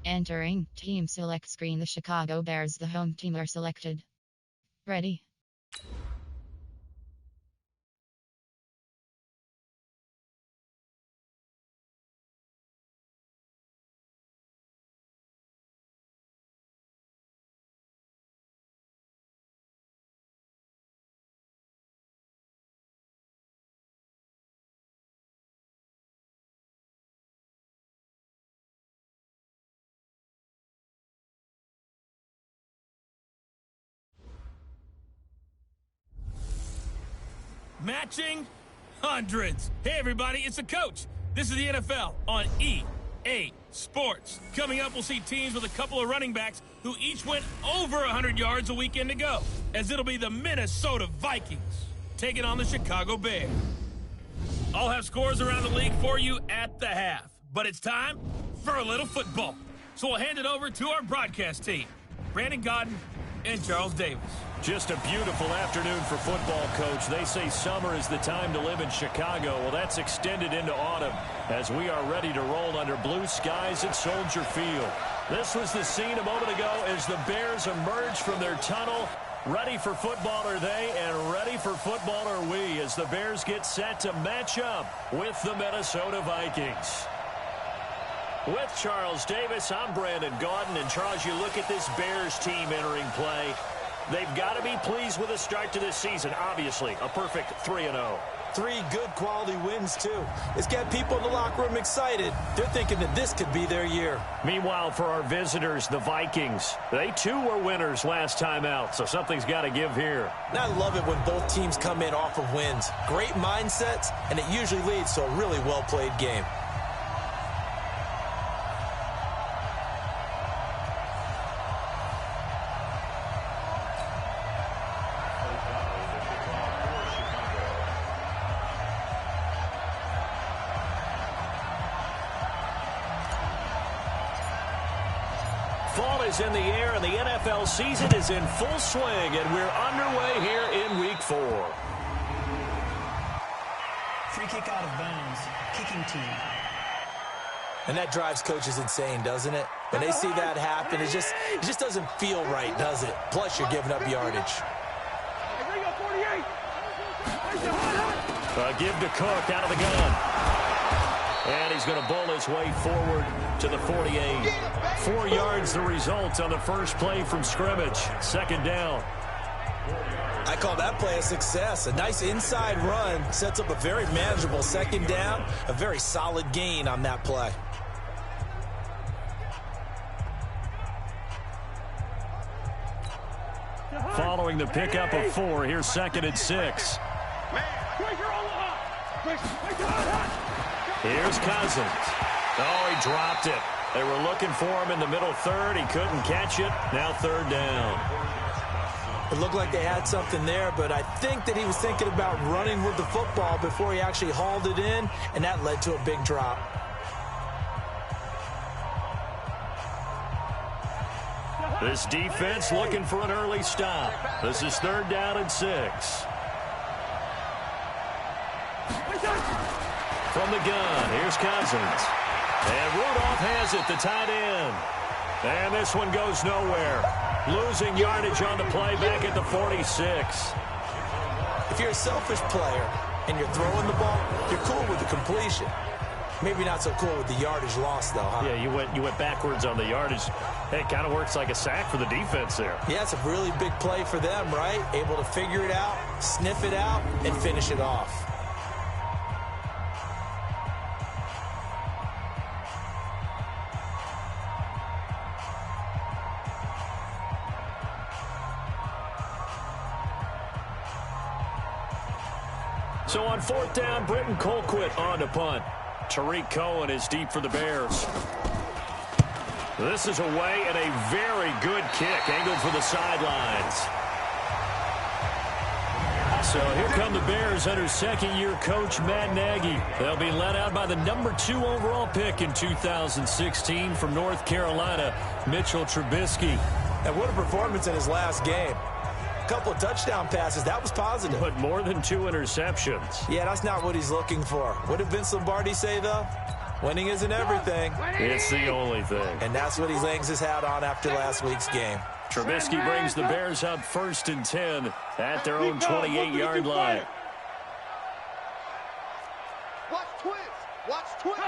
Entering team select screen, the Chicago Bears, the home team, are selected. Ready? Matching hundreds. Hey, everybody, it's the coach. This is the NFL on EA Sports. Coming up, we'll see teams with a couple of running backs who each went over 100 yards a weekend ago, as it'll be the Minnesota Vikings taking on the Chicago Bears. I'll have scores around the league for you at the half, but it's time for a little football. So we'll hand it over to our broadcast team, Brandon Godden and Charles Davis. Just a beautiful afternoon for football, Coach. They say summer is the time to live in Chicago. Well, that's extended into autumn as we are ready to roll under blue skies at Soldier Field. This was the scene a moment ago as the Bears emerged from their tunnel. Ready for football are they, and ready for football are we as the Bears get set to match up with the Minnesota Vikings. With Charles Davis, I'm Brandon Gaudin. And Charles, you look at this Bears team entering play. They've got to be pleased with the start to this season. Obviously, a perfect 3-0. 3 good quality wins, too. It's got people in the locker room excited. They're thinking that this could be their year. Meanwhile, for our visitors, the Vikings, they too were winners last time out, so something's got to give here. And I love it when both teams come in off of wins. Great mindsets, and it usually leads to a really well-played game. Fall is in the air, and the NFL season is in full swing, and we're underway here in Week 4. Free kick out of bounds. Kicking team. And that drives coaches insane, doesn't it? When they see that happen, it just doesn't feel right, does it? Plus, you're giving up yardage. Give to Cook out of the gun. And he's going to bowl his way forward to the 48. 4 yards the result on the first play from scrimmage. Second down. I call that play a success. A nice inside run sets up a very manageable second down. A very solid gain on that play. Following the pickup of 4, here's 2nd and 6. Here's Cousins. Oh, he dropped it. They were looking for him in the middle third. He couldn't catch it. Now 3rd down. It looked like they had something there, but I think that he was thinking about running with the football before he actually hauled it in, and that led to a big drop. This defense looking for an early stop. This is 3rd down and 6. From the gun, here's Cousins. And Rudolph has it, the tight end. And this one goes nowhere. Losing yardage on the play back at the 46. If you're a selfish player and you're throwing the ball, you're cool with the completion. Maybe not so cool with the yardage loss, though, huh? Yeah, you went backwards on the yardage. It kind of works like a sack for the defense there. Yeah, it's a really big play for them, right? Able to figure it out, sniff it out, and finish it off. So on 4th down, Britton Colquitt on to punt. Tariq Cohen is deep for the Bears. This is away and a very good kick angled for the sidelines. So here come the Bears under second-year coach Matt Nagy. They'll be led out by the number 2 overall pick in 2016 from North Carolina, Mitchell Trubisky. And what a performance in his last game. Couple of touchdown passes. That was positive. But more than 2 interceptions. Yeah, that's not what he's looking for. What did Vince Lombardi say, though? Winning isn't everything. It's the only thing. And that's what he hangs his hat on after last week's game. Trubisky brings the Bears up 1st and 10 at their own 28-yard line. Watch twist. Watch twist.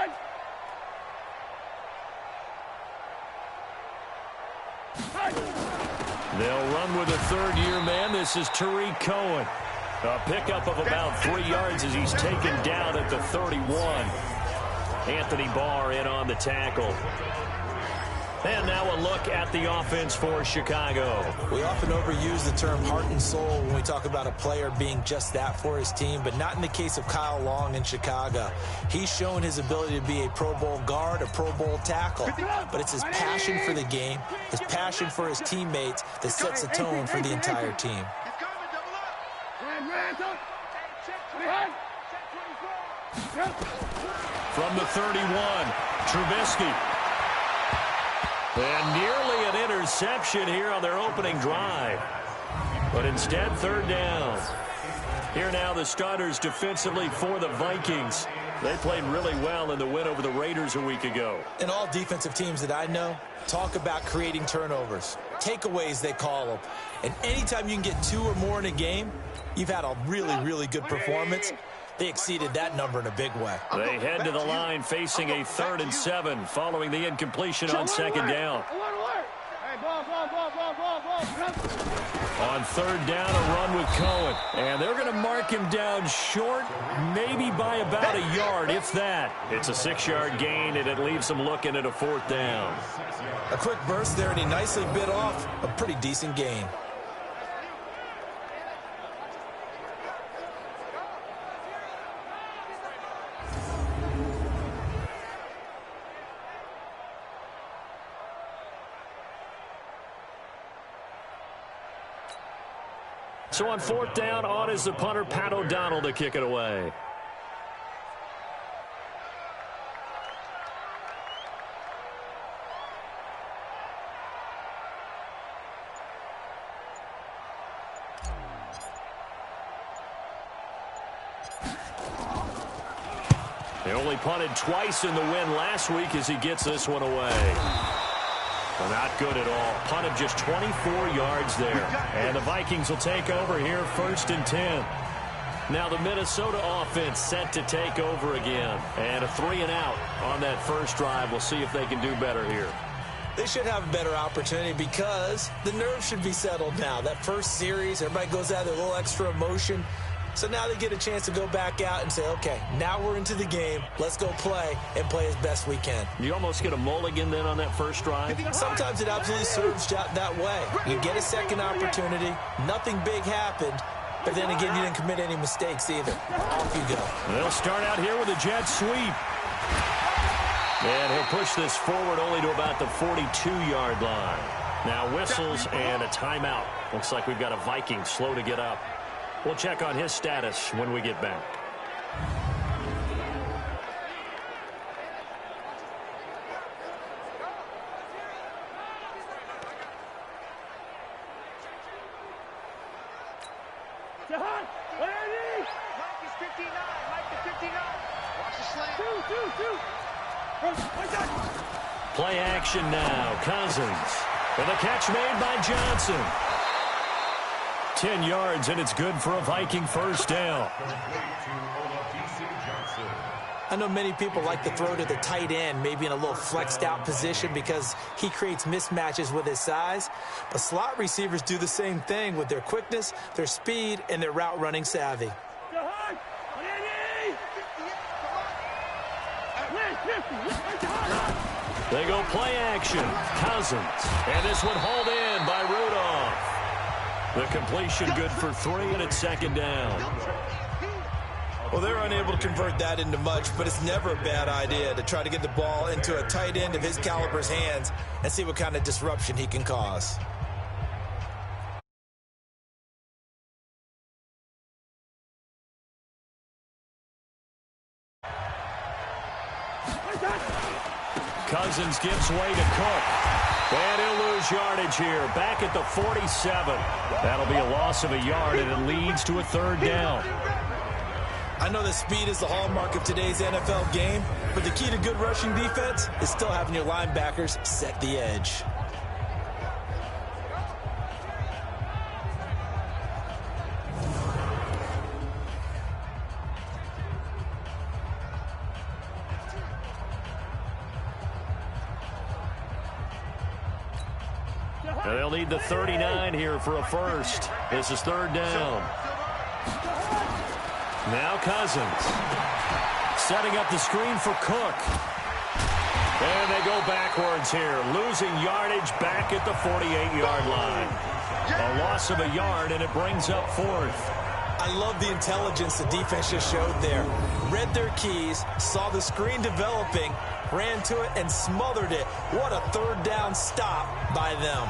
They'll run with a third-year man. This is Tariq Cohen. A pickup of about 3 yards as he's taken down at the 31. Anthony Barr in on the tackle. And now a look at the offense for Chicago. We often overuse the term heart and soul when we talk about a player being just that for his team, but not in the case of Kyle Long in Chicago. He's shown his ability to be a Pro Bowl guard, a Pro Bowl tackle, but it's his passion for the game, his passion for his teammates that sets the tone for the entire team. From the 31, Trubisky. And nearly an interception here on their opening drive. But instead, 3rd down. Here now the starters defensively for the Vikings. They played really well in the win over the Raiders a week ago. And all defensive teams that I know talk about creating turnovers. Takeaways, they call them. And anytime you can get 2 or more in a game, you've had a really, really good performance. They exceeded that number in a big way. They head to the line facing a 3rd and 7 following the incompletion on 2nd down. On 3rd down, a run with Cohen. And they're going to mark him down short, maybe by about a yard, if that. It's a 6-yard gain, and it leaves them looking at a 4th down. A quick burst there, and he nicely bit off a pretty decent gain. So on 4th down, on is the punter, Pat O'Donnell, to kick it away. They only punted twice in the win last week as he gets this one away. Well, not good at all. Punted just 24 yards there. And the Vikings will take over here 1st and 10. Now the Minnesota offense set to take over again. And a 3-and-out on that first drive. We'll see if they can do better here. They should have a better opportunity because the nerves should be settled now. That first series, everybody goes out with a little extra emotion. So now they get a chance to go back out and say, okay, now we're into the game. Let's go play and play as best we can. You almost get a mulligan then on that first drive? Sometimes it absolutely serves that way. You get a second opportunity. Nothing big happened. But then again, you didn't commit any mistakes either. Off you go. They'll start out here with a jet sweep. And he'll push this forward only to about the 42-yard line. Now whistles and a timeout. Looks like we've got a Viking slow to get up. We'll check on his status when we get back. Play action now. Cousins. And the catch made by Johnson. 10 yards, and it's good for a Viking first down. I know many people like to throw to the tight end, maybe in a little flexed out position because he creates mismatches with his size. But slot receivers do the same thing with their quickness, their speed, and their route running savvy. They go play action. Cousins. And this one hauled in by Rudolph. The completion good for 3, and it's 2nd down. Well, they're unable to convert that into much, but it's never a bad idea to try to get the ball into a tight end of his caliber's hands and see what kind of disruption he can cause. Cousins gives way to Cook. And he'll lose yardage here. Back at the 47. That'll be a loss of a yard, and it leads to a 3rd down. I know that speed is the hallmark of today's NFL game, But the key to good rushing defense is still having your linebackers set the edge. And they'll need the 39 here for a first. This is third down. Now Cousins. Setting up the screen for Cook. And they go backwards here. Losing yardage back at the 48-yard line. A loss of a yard, and it brings up fourth. I love the intelligence the defense just showed there. Read their keys, saw the screen developing, ran to it, and smothered it. What a third down stop by them.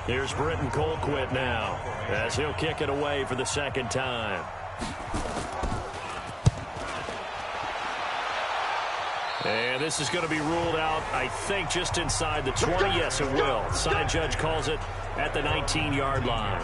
Here's Britton Colquitt now, as he'll kick it away for the second time. And this is going to be ruled out, I think, just inside the 20. Yes, it will. Side judge calls it at the 19-yard line.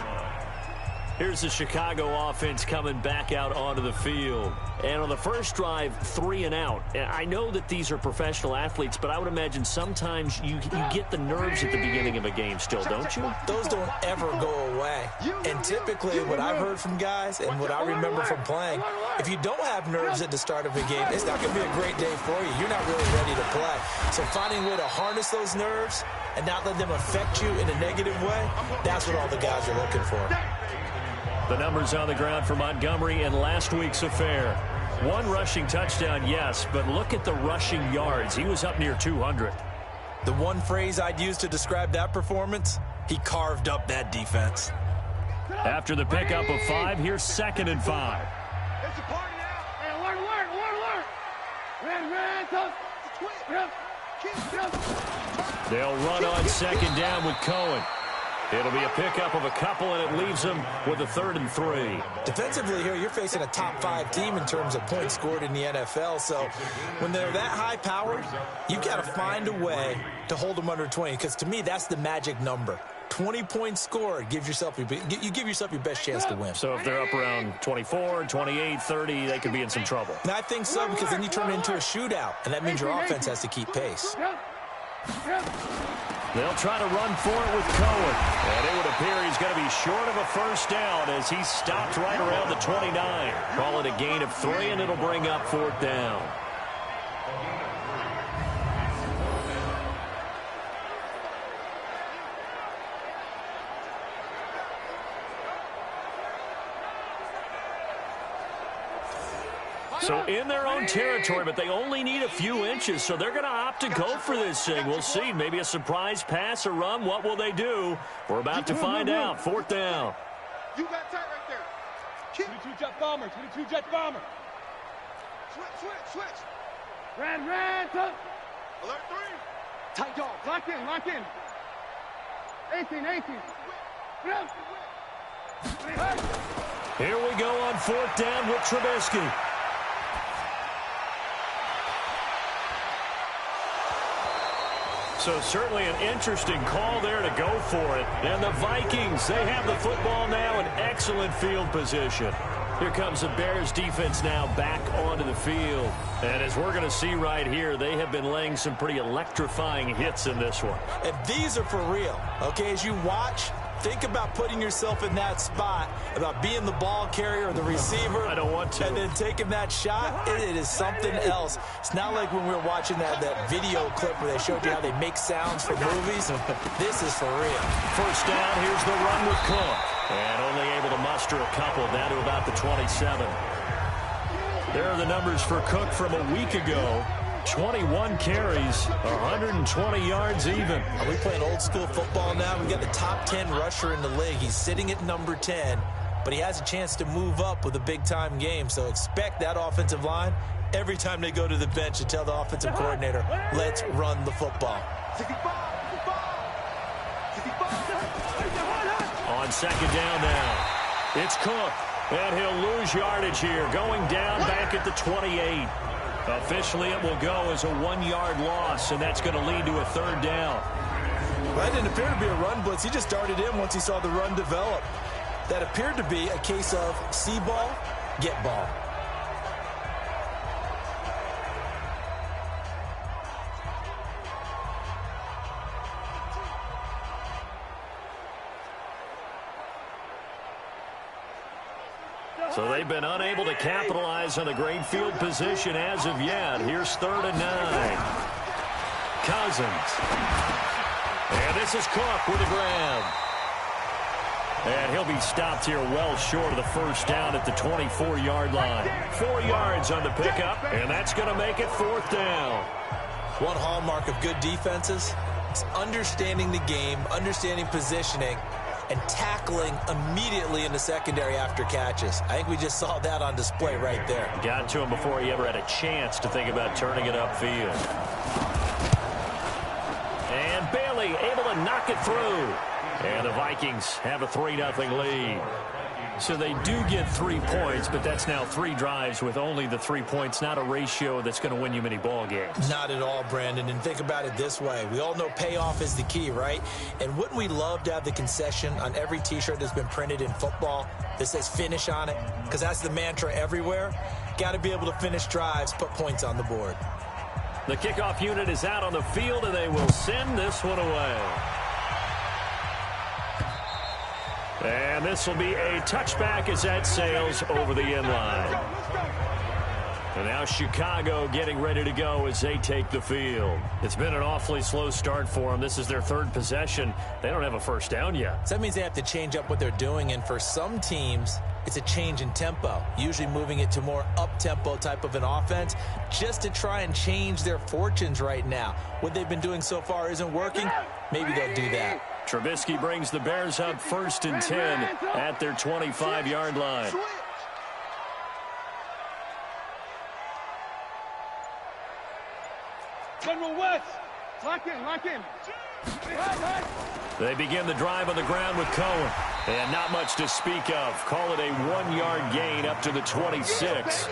Here's the Chicago offense coming back out onto the field. And on the first drive, 3 and out. And I know that these are professional athletes, but I would imagine sometimes you get the nerves at the beginning of a game still, don't you? Those don't ever go away. And typically what I've heard from guys and what I remember from playing, if you don't have nerves at the start of a game, it's not going to be a great day for you. You're not really ready to play. So finding a way to harness those nerves and not let them affect you in a negative way, that's what all the guys are looking for. The numbers on the ground for Montgomery in last week's affair. 1 rushing touchdown, yes, but look at the rushing yards. He was up near 200. The one phrase I'd use to describe that performance, he carved up that defense. After the pickup of 5, here's 2nd and 5. It's a party now. Hey, alert. They'll run on 2nd down with Cohen. It'll be a pickup of a couple, and it leaves them with a 3rd and 3. Defensively here, you're facing a top 5 team in terms of points scored in the NFL. So when they're that high-powered, you've got to find a way to hold them under 20, because to me, that's the magic number. 20 points scored, you give yourself your best chance to win. So if they're up around 24, 28, 30, they could be in some trouble. And I think so, because then you turn it into a shootout, and that means your offense has to keep pace. They'll try to run for it with Cohen. And it would appear he's going to be short of a first down as he stopped right around the 29. Call it a gain of 3, and it'll bring up 4th down. So in their own territory, but they only need a few inches, so they're going to opt to go for this thing. We'll see. Maybe a surprise pass or run. What will they do? We're about to find out. 4th down. You got tight right there. 22 jet bomber. 22 jet bomber. Switch. Ran. Alert 3. Tight dog. Lock in. 18. Here we go on 4th down with Trubisky. So certainly an interesting call there to go for it. And the Vikings, they have the football now in excellent field position. Here comes the Bears defense now back onto the field. And as we're going to see right here, they have been laying some pretty electrifying hits in this one. And these are for real. Okay, as you watch, think about putting yourself in that spot, about being the ball carrier or the receiver. I don't want to. And then taking that shot, it is something else. It's not like when we were watching that video clip where they showed you how they make sounds for movies. This is for real. First down, here's the run with Cook. And only able to muster a couple down to about the 27. There are the numbers for Cook from a week ago. 21 carries, 120 yards even. Are we playing old school football now? We got the top 10 rusher in the league. He's sitting at number 10, but he has a chance to move up with a big-time game. So expect that offensive line every time they go to the bench to tell the offensive coordinator, let's run the football. 65. On 2nd down now, it's Cook, and he'll lose yardage here, going down back at the 28. Officially, it will go as a 1-yard loss, and that's going to lead to a 3rd down. That didn't appear to be a run blitz. He just darted in once he saw the run develop. That appeared to be a case of see ball, get ball. So they've been unable to capitalize on the great field position as of yet. Here's 3rd and 9. Cousins. And this is Cook with a grab. And he'll be stopped here well short of the first down at the 24-yard line. 4 yards on the pickup, and that's going to make it 4th down. One hallmark of good defenses is understanding the game, understanding positioning, and tackling immediately in the secondary after catches. I think we just saw that on display right there. Got to him before he ever had a chance to think about turning it upfield. And Bailey able to knock it through. And the Vikings have a 3-0 lead. So they do get 3 points, but that's now 3 drives with only the 3 points, not a ratio that's going to win you many ball games. Not at all, Brandon. And think about it this way. We all know payoff is the key, right? And wouldn't we love to have the concession on every T-shirt that's been printed in football that says finish on it? Because that's the mantra everywhere. Got to be able to finish drives, put points on the board. The kickoff unit is out on the field, and they will send this one away. And this will be a touchback as that sails over the end line. And now Chicago getting ready to go as they take the field. It's been an awfully slow start for them. This is their 3rd possession. They don't have a first down yet. So that means they have to change up what they're doing, and for some teams, it's a change in tempo, usually moving it to more up-tempo type of an offense just to try and change their fortunes right now. What they've been doing so far isn't working. Maybe they'll do that. Trubisky brings the Bears up 1st and 10 at their 25-yard line. General West, lock in. They begin the drive on the ground with Cohen. And not much to speak of. Call it a 1-yard gain up to the 26.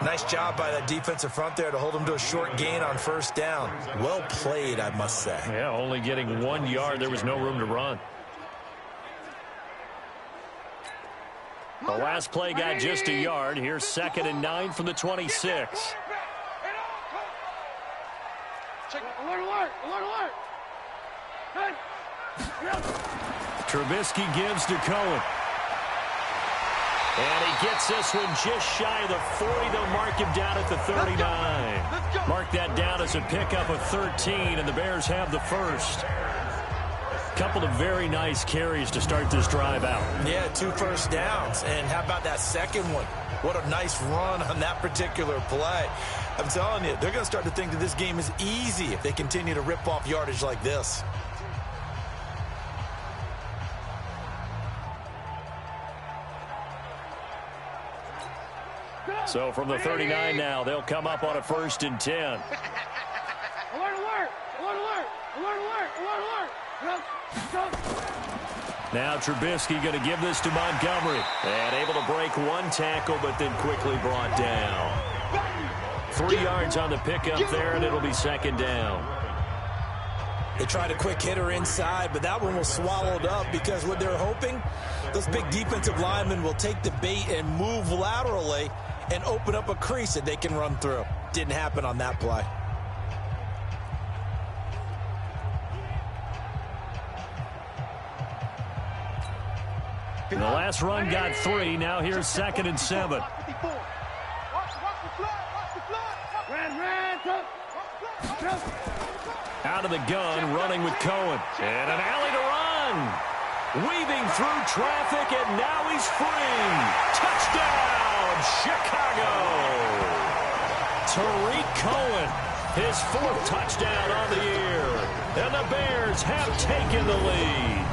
Nice job by that defensive front there to hold them to a short gain on first down. Well played, I must say. Yeah, only getting 1 yard. There was no room to run. The last play got just a yard. Here's 2nd and 9 from the 26. Alert. Trubisky gives to Cohen. And he gets this one just shy of the 40. They'll mark him down at the 39. Mark that down as a pickup of 13, and the Bears have the first. Couple of very nice carries to start this drive out. Yeah, 2 first downs. And how about that second one? What a nice run on that particular play. I'm telling you, they're going to start to think that this game is easy if they continue to rip off yardage like this. So from the 39 now, they'll come up on a 1st and 10. Alert. Now Trubisky going to give this to Montgomery. And able to break 1 tackle, but then quickly brought down. 3 yards on the pickup there, and it'll be 2nd down. They tried a quick hitter inside, but that one was swallowed up because what they're hoping, those big defensive linemen will take the bait and move laterally and open up a crease that they can run through. Didn't happen on that play. The last run got 3. Now here's 2nd and 7. Out of the gun, running with Cohen. And an alley to run. Weaving through traffic, and now he's free. Touchdown, Chicago. Tariq Cohen, his 4th touchdown on the year. And the Bears have taken the lead.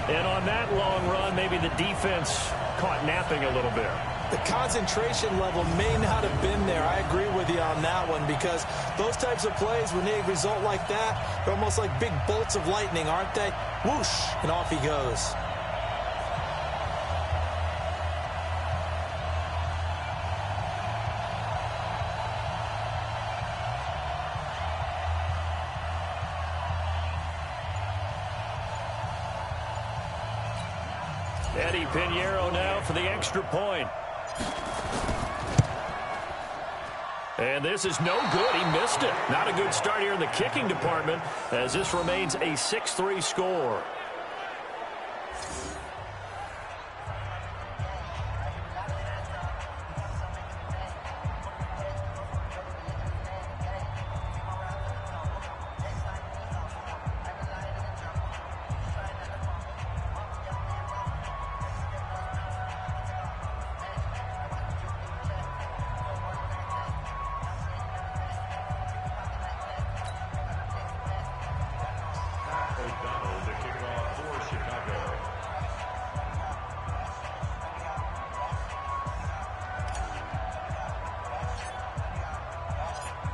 And on that long run, maybe the defense caught napping a little bit. The concentration level may not have been there. I agree with you on that one because those types of plays, when they result like that, they're almost like big bolts of lightning, aren't they? Whoosh, and off he goes. Eddie Pinheiro now for the extra point. And this is no good. He missed it. Not a good start here in the kicking department as this remains a 6-3 score.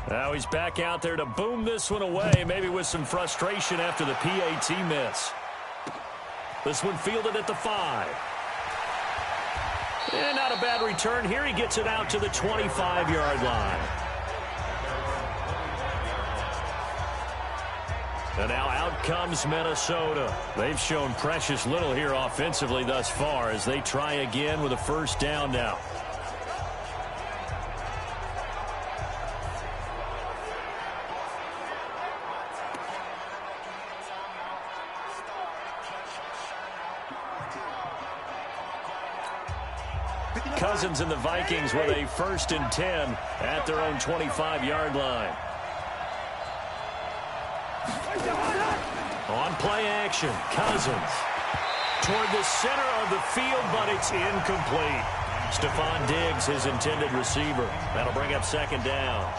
Now he's back out there to boom this one away, maybe with some frustration after the PAT miss. This one fielded at the 5. And not a bad return here. He gets it out to the 25-yard line. And now out comes Minnesota. They've shown precious little here offensively thus far as they try again with a first down now. Cousins and the Vikings with a 1st and 10 at their own 25-yard line. On play action, Cousins toward the center of the field, but it's incomplete. Stephon Diggs, his intended receiver. That'll bring up 2nd down.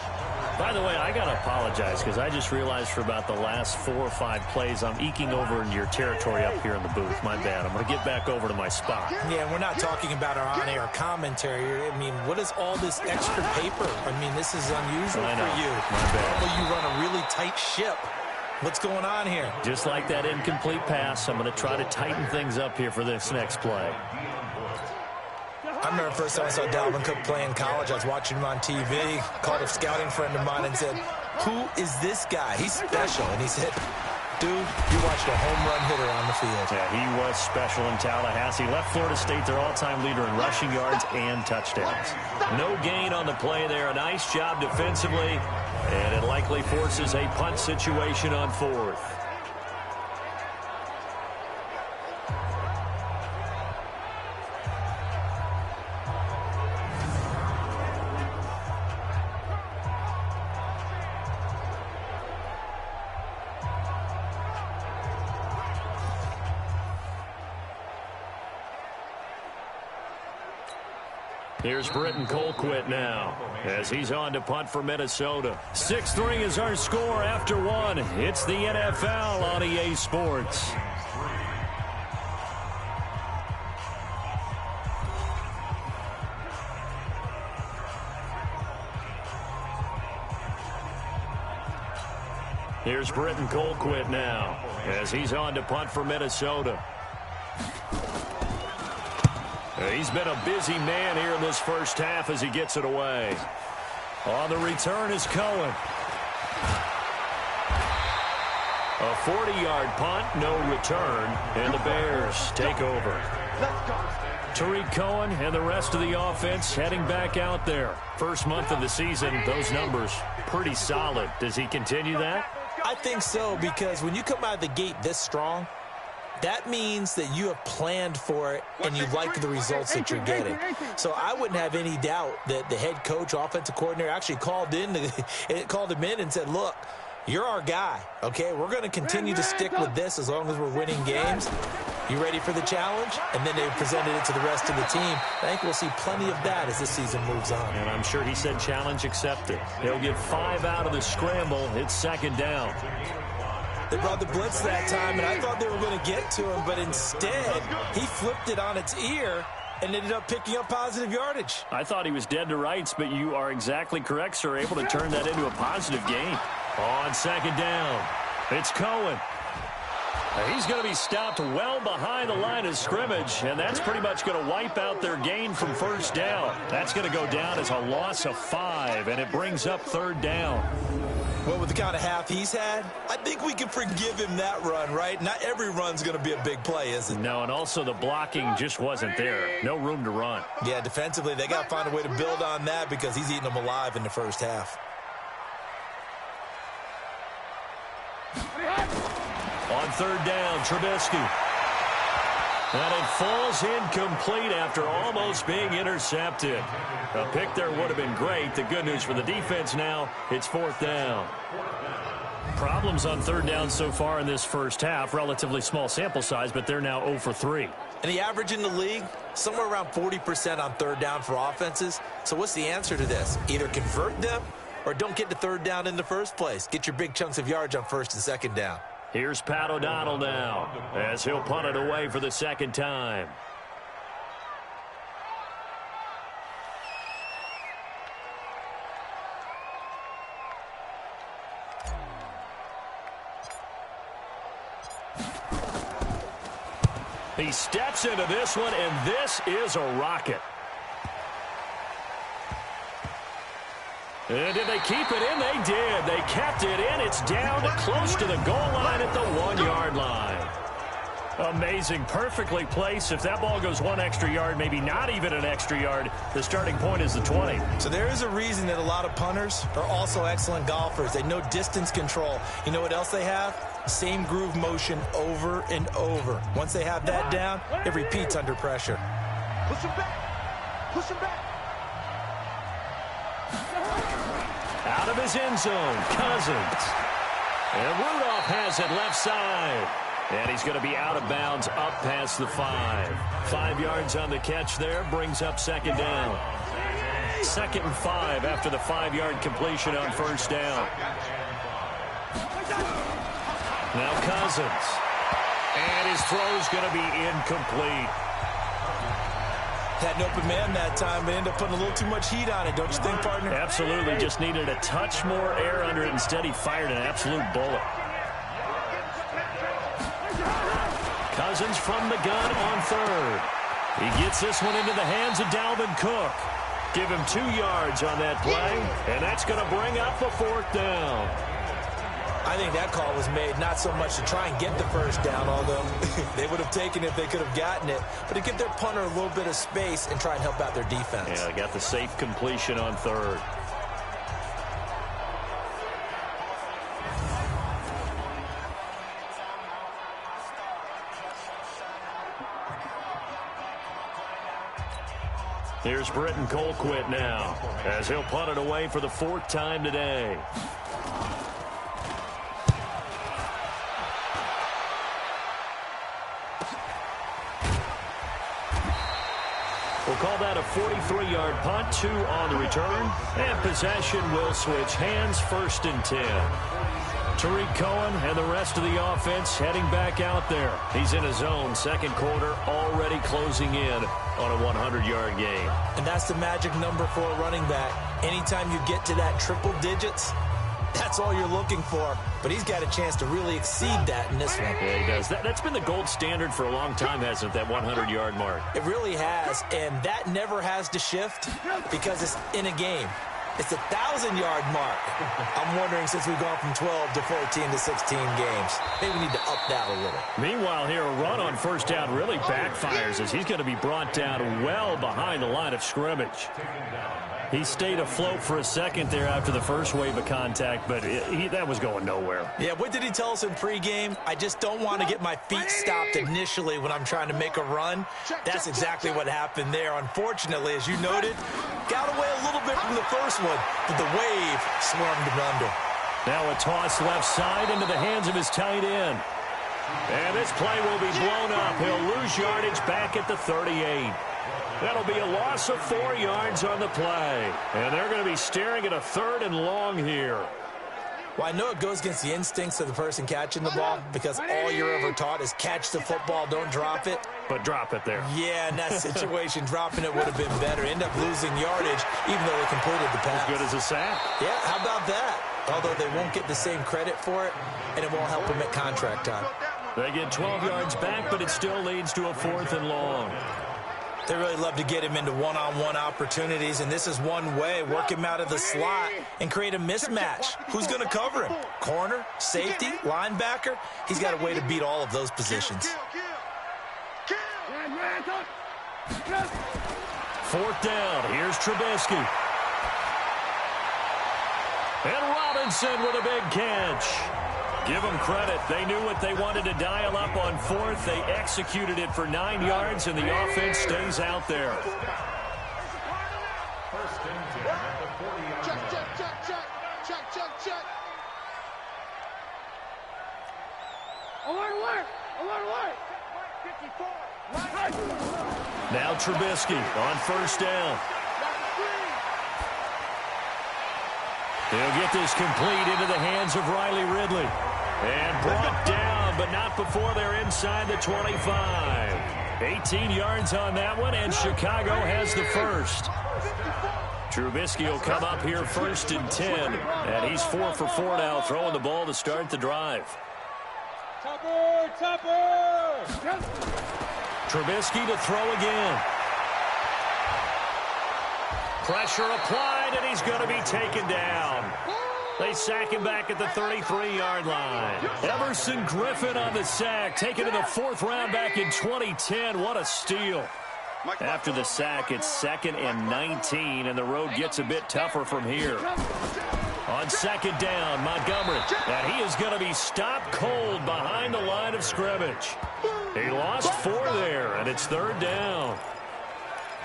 By the way, I got to apologize because I just realized for about the last 4 or 5 plays I'm eking over into your territory up here in the booth. My bad. I'm going to get back over to my spot. Yeah, we're not talking about our on-air commentary. I mean, what is all this extra paper? I mean, this is unusual for you. My bad. Normally you run a really tight ship. What's going on here? Just like that incomplete pass, I'm going to try to tighten things up here for this next play. I remember the first time I saw Dalvin Cook play in college. I was watching him on TV, called a scouting friend of mine and said, "Who is this guy? He's special." And he said, "Dude, you watched a home run hitter on the field." Yeah, he was special in Tallahassee. Left Florida State their all-time leader in rushing yards and touchdowns. No gain on the play there. A nice job defensively, and it likely forces a punt situation on 4th. Here's Britton Colquitt now as he's on to punt for Minnesota. 6-3 is our score after 1. It's the NFL on EA Sports. Here's Britton Colquitt now as he's on to punt for Minnesota. He's been a busy man here in this first half as he gets it away. On the return is Cohen. A 40-yard punt, no return, and the Bears take over. Tariq Cohen and the rest of the offense heading back out there. First month of the season, those numbers pretty solid. Does he continue that? I think so, because when you come out of the gate this strong, that means that you have planned for it and you like the results that you're getting. So I wouldn't have any doubt that the head coach, offensive coordinator, actually called him in and said, "Look, you're our guy, okay? We're going to continue to stick with this as long as we're winning games. You ready for the challenge?" And then they presented it to the rest of the team. I think we'll see plenty of that as the season moves on. And I'm sure he said challenge accepted. He'll get 5 out of the scramble. It's 2nd down. They brought the blitz that time, and I thought they were going to get to him, but instead he flipped it on its ear and ended up picking up positive yardage. I thought he was dead to rights, but you are exactly correct, sir. Able to turn that into a positive gain. On 2nd down, it's Cohen. He's going to be stopped well behind the line of scrimmage, and that's pretty much going to wipe out their gain from first down. That's going to go down as a loss of 5, and it brings up third down. Well, with the kind of half he's had, I think we can forgive him that run, right? Not every run's going to be a big play, is it? No, and also the blocking just wasn't there. No room to run. Yeah, defensively, they got to find a way to build on that because he's eating them alive in the first half. On third down, Trubisky. And it falls incomplete after almost being intercepted. A pick there would have been great. The good news for the defense now, it's fourth down. Problems on third down so far in this first half. Relatively small sample size, but they're now 0 for 3. And the average in the league, somewhere around 40% on third down for offenses. So what's the answer to this? Either convert them or don't get to third down in the first place. Get your big chunks of yards on first and second down. Here's Pat O'Donnell now as he'll punt it away for the second time. He steps into this one, and this is a rocket. And did they keep it in? They did. They kept it in. It's down close to the goal line at the 1-yard line. Amazing. Perfectly placed. If that ball goes 1 extra yard, maybe not even an extra yard, the starting point is the 20. So there is a reason that a lot of punters are also excellent golfers. They know distance control. You know what else they have? Same groove motion over and over. Once they have that down, it repeats under pressure. Push him back. Push him back. Out of his end zone, Cousins. And Rudolph has it left side. And he's going to be out of bounds up past the 5. 5 yards on the catch there, brings up second down. 2nd and 5 after the 5-yard completion on first down. Now Cousins. And his throw's going to be incomplete. Had an open man that time, but ended up putting a little too much heat on it, don't you think, partner? Absolutely. Just needed a touch more air under it. Instead, he fired an absolute bullet. Cousins from the gun on third. He gets this one into the hands of Dalvin Cook. Give him 2 yards on that play, and that's going to bring up a fourth down. I think that call was made not so much to try and get the first down, although they would have taken it if they could have gotten it, but to give their punter a little bit of space and try and help out their defense. Yeah, they got the safe completion on third. Here's Britton Colquitt now as he'll punt it away for the 4th time today. We'll call that a 43-yard punt, 2 on the return, and possession will switch hands, 1st and 10. Tariq Cohen and the rest of the offense heading back out there. He's in his own second quarter, already closing in on a 100-yard game. And that's the magic number for a running back. Anytime you get to that triple digits, that's all you're looking for. But he's got a chance to really exceed that in this one. Yeah, he does. That's been the gold standard for a long time, hasn't it, that 100-yard mark? It really has, and that never has to shift because it's in a game. It's a 1,000-yard mark. I'm wondering, since we've gone from 12 to 14 to 16 games, maybe we need to up that a little. Meanwhile, here, a run on first down really backfires as he's going to be brought down well behind the line of scrimmage. He stayed afloat for a second there after the first wave of contact, but that was going nowhere. Yeah, what did he tell us in pregame? I just don't want to get my feet stopped initially when I'm trying to make a run. That's exactly what happened there. Unfortunately, as you noted, got away a little bit from the first one, but the wave swarmed him under. Now a toss left side into the hands of his tight end. And this play will be blown up. He'll lose yardage back at the 38. That'll be a loss of 4 yards on the play. And they're going to be staring at a 3rd and long here. Well, I know it goes against the instincts of the person catching the ball because all you're ever taught is catch the football, don't drop it. But drop it there. Yeah, in that situation, dropping it would have been better. End up losing yardage, even though they completed the pass. As good as a sack. Yeah, how about that? Although they won't get the same credit for it, and it won't help them at contract time. They get 12 yards back, but it still leads to a 4th and long. They really love to get him into one-on-one opportunities, and this is one way. Work him out of the slot and create a mismatch. Who's going to cover him? Corner, safety, linebacker? He's got a way to beat all of those positions. 4th down. Here's Trubisky. And Robinson with a big catch. Give them credit. They knew what they wanted to dial up on 4th. They executed it for 9 yards, and the offense stays out there. Check. Alert. Now Trubisky on 1st down. He'll get this complete into the hands of Riley Ridley. And brought down, but not before they're inside the 25. 18 yards on that one, and Chicago has the first. Trubisky will come up here 1st and 10, and he's 4 for 4 now, throwing the ball to start the drive. Trubisky to throw again. Pressure applied, and he's going to be taken down. They sack him back at the 33-yard line. Everson Griffin on the sack, taken to the 4th round back in 2010. What a steal. After the sack, it's 2nd and 19, and the road gets a bit tougher from here. On 2nd down, Montgomery, and he is going to be stopped cold behind the line of scrimmage. He lost 4 there, and it's 3rd down.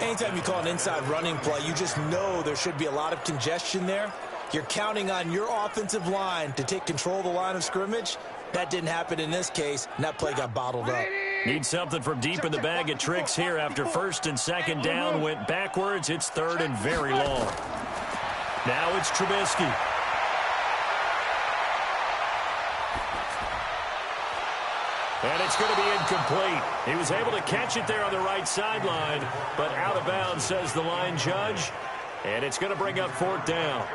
Anytime you call an inside running play, you just know there should be a lot of congestion there. You're counting on your offensive line to take control of the line of scrimmage. That didn't happen in this case, and that play got bottled up. Need something from deep in the bag of tricks here. After 1st and 2nd down went backwards, it's 3rd and very long. Now it's Trubisky. And it's going to be incomplete. He was able to catch it there on the right sideline, but out of bounds, says the line judge. And it's going to bring up 4th down.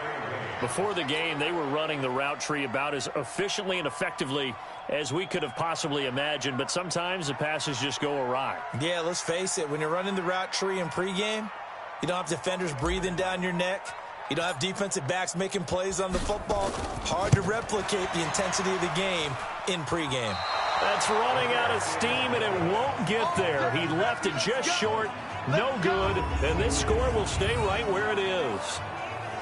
Before the game, they were running the route tree about as efficiently and effectively as we could have possibly imagined, but sometimes the passes just go awry. Yeah, let's face it. When you're running the route tree in pregame, you don't have defenders breathing down your neck. You don't have defensive backs making plays on the football. Hard to replicate the intensity of the game in pregame. That's running out of steam, and it won't get there. He left it just short, no good, and this score will stay right where it is.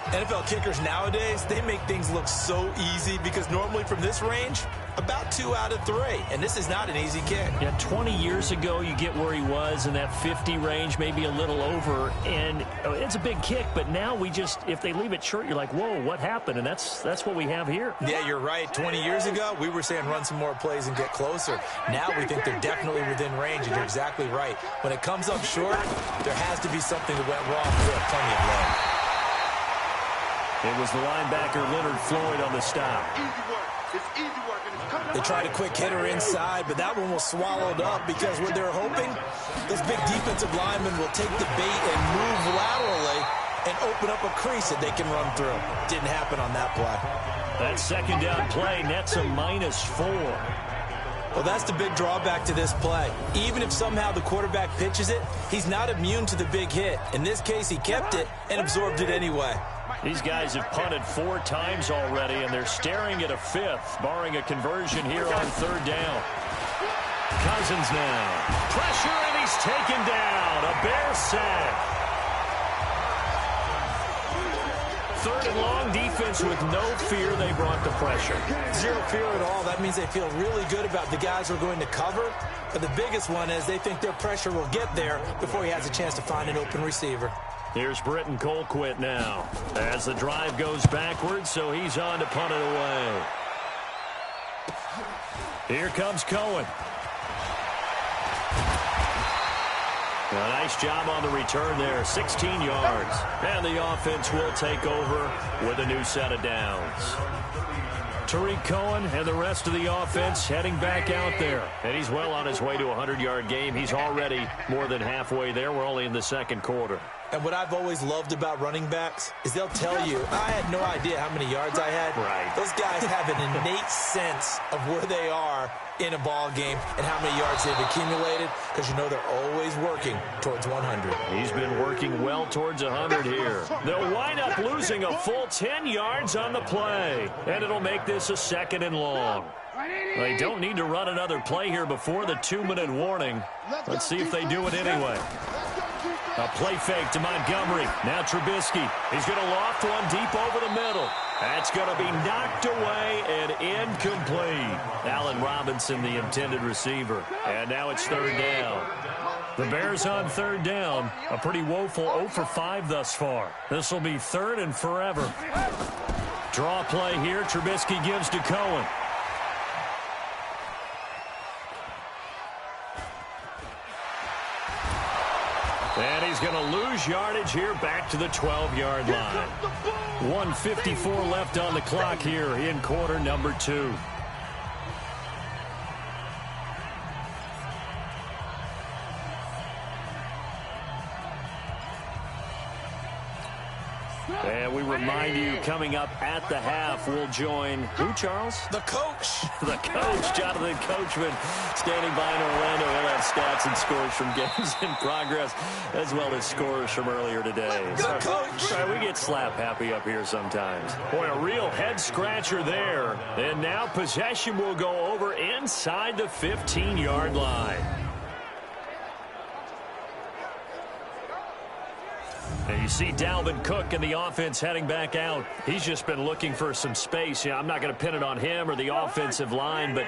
NFL kickers nowadays, they make things look so easy because normally from this range, about 2 out of 3. And this is not an easy kick. Yeah, 20 years ago, you get where he was in that 50 range, maybe a little over. And it's a big kick, but now we just, if they leave it short, you're like, whoa, what happened? And that's what we have here. Yeah, you're right. 20 years ago, we were saying run some more plays and get closer. Now we think they're definitely within range, and you're exactly right. When it comes up short, there has to be something that went wrong. We have plenty of love. It was the linebacker Leonard Floyd on the stop. They tried a quick hitter inside, but that one was swallowed up because what they're hoping, those big defensive linemen will take the bait and move laterally and open up a crease that they can run through. Didn't happen on that play. That 2nd down play nets a -4. Well, that's the big drawback to this play. Even if somehow the quarterback pitches it, he's not immune to the big hit. In this case, he kept it and absorbed it anyway. These guys have punted 4 times already, and they're staring at a 5th, barring a conversion here on 3rd down. Cousins now. Pressure, and he's taken down. A Bear sack. 3rd and long, defense with no fear. They brought the pressure. Zero fear at all. That means they feel really good about the guys who are going to cover. But the biggest one is they think their pressure will get there before he has a chance to find an open receiver. Here's Britton Colquitt now as the drive goes backwards, so he's on to punt it away. Here comes Cohen. A nice job on the return there, 16 yards. And the offense will take over with a new set of downs. Tariq Cohen and the rest of the offense heading back out there. And he's well on his way to a 100-yard game. He's already more than halfway there. We're only in the 2nd quarter. And what I've always loved about running backs is they'll tell you, I had no idea how many yards I had. Right. Those guys have an innate sense of where they are in a ball game and how many yards they've accumulated, because you know they're always working towards 100. He's been working well towards 100 here. They'll wind up losing a full 10 yards on the play, and it'll make this a 2nd and long. They don't need to run another play here before the 2-minute warning. Let's see if they do it anyway. A play fake to Montgomery. Now Trubisky. He's going to loft one deep over the middle. That's going to be knocked away and incomplete. Allen Robinson, the intended receiver. And now it's 3rd down. The Bears on 3rd down. A pretty woeful 0 for 5 thus far. This will be 3rd and forever. Draw play here. Trubisky gives to Cohen. And he's going to lose yardage here back to the 12-yard line. 1:54 left on the clock here in quarter number 2. And we remind you, coming up at the half, we'll join who, Charles? The coach. The coach, Jonathan Coachman, standing by in Orlando. He'll have stats and scores from games in progress, as well as scores from earlier today. Good coach. Sorry, we get slap happy up here sometimes. Boy, a real head-scratcher there. And now possession will go over inside the 15-yard line. And you see Dalvin Cook and the offense heading back out. He's just been looking for some space. Yeah, I'm not going to pin it on him or the offensive line, but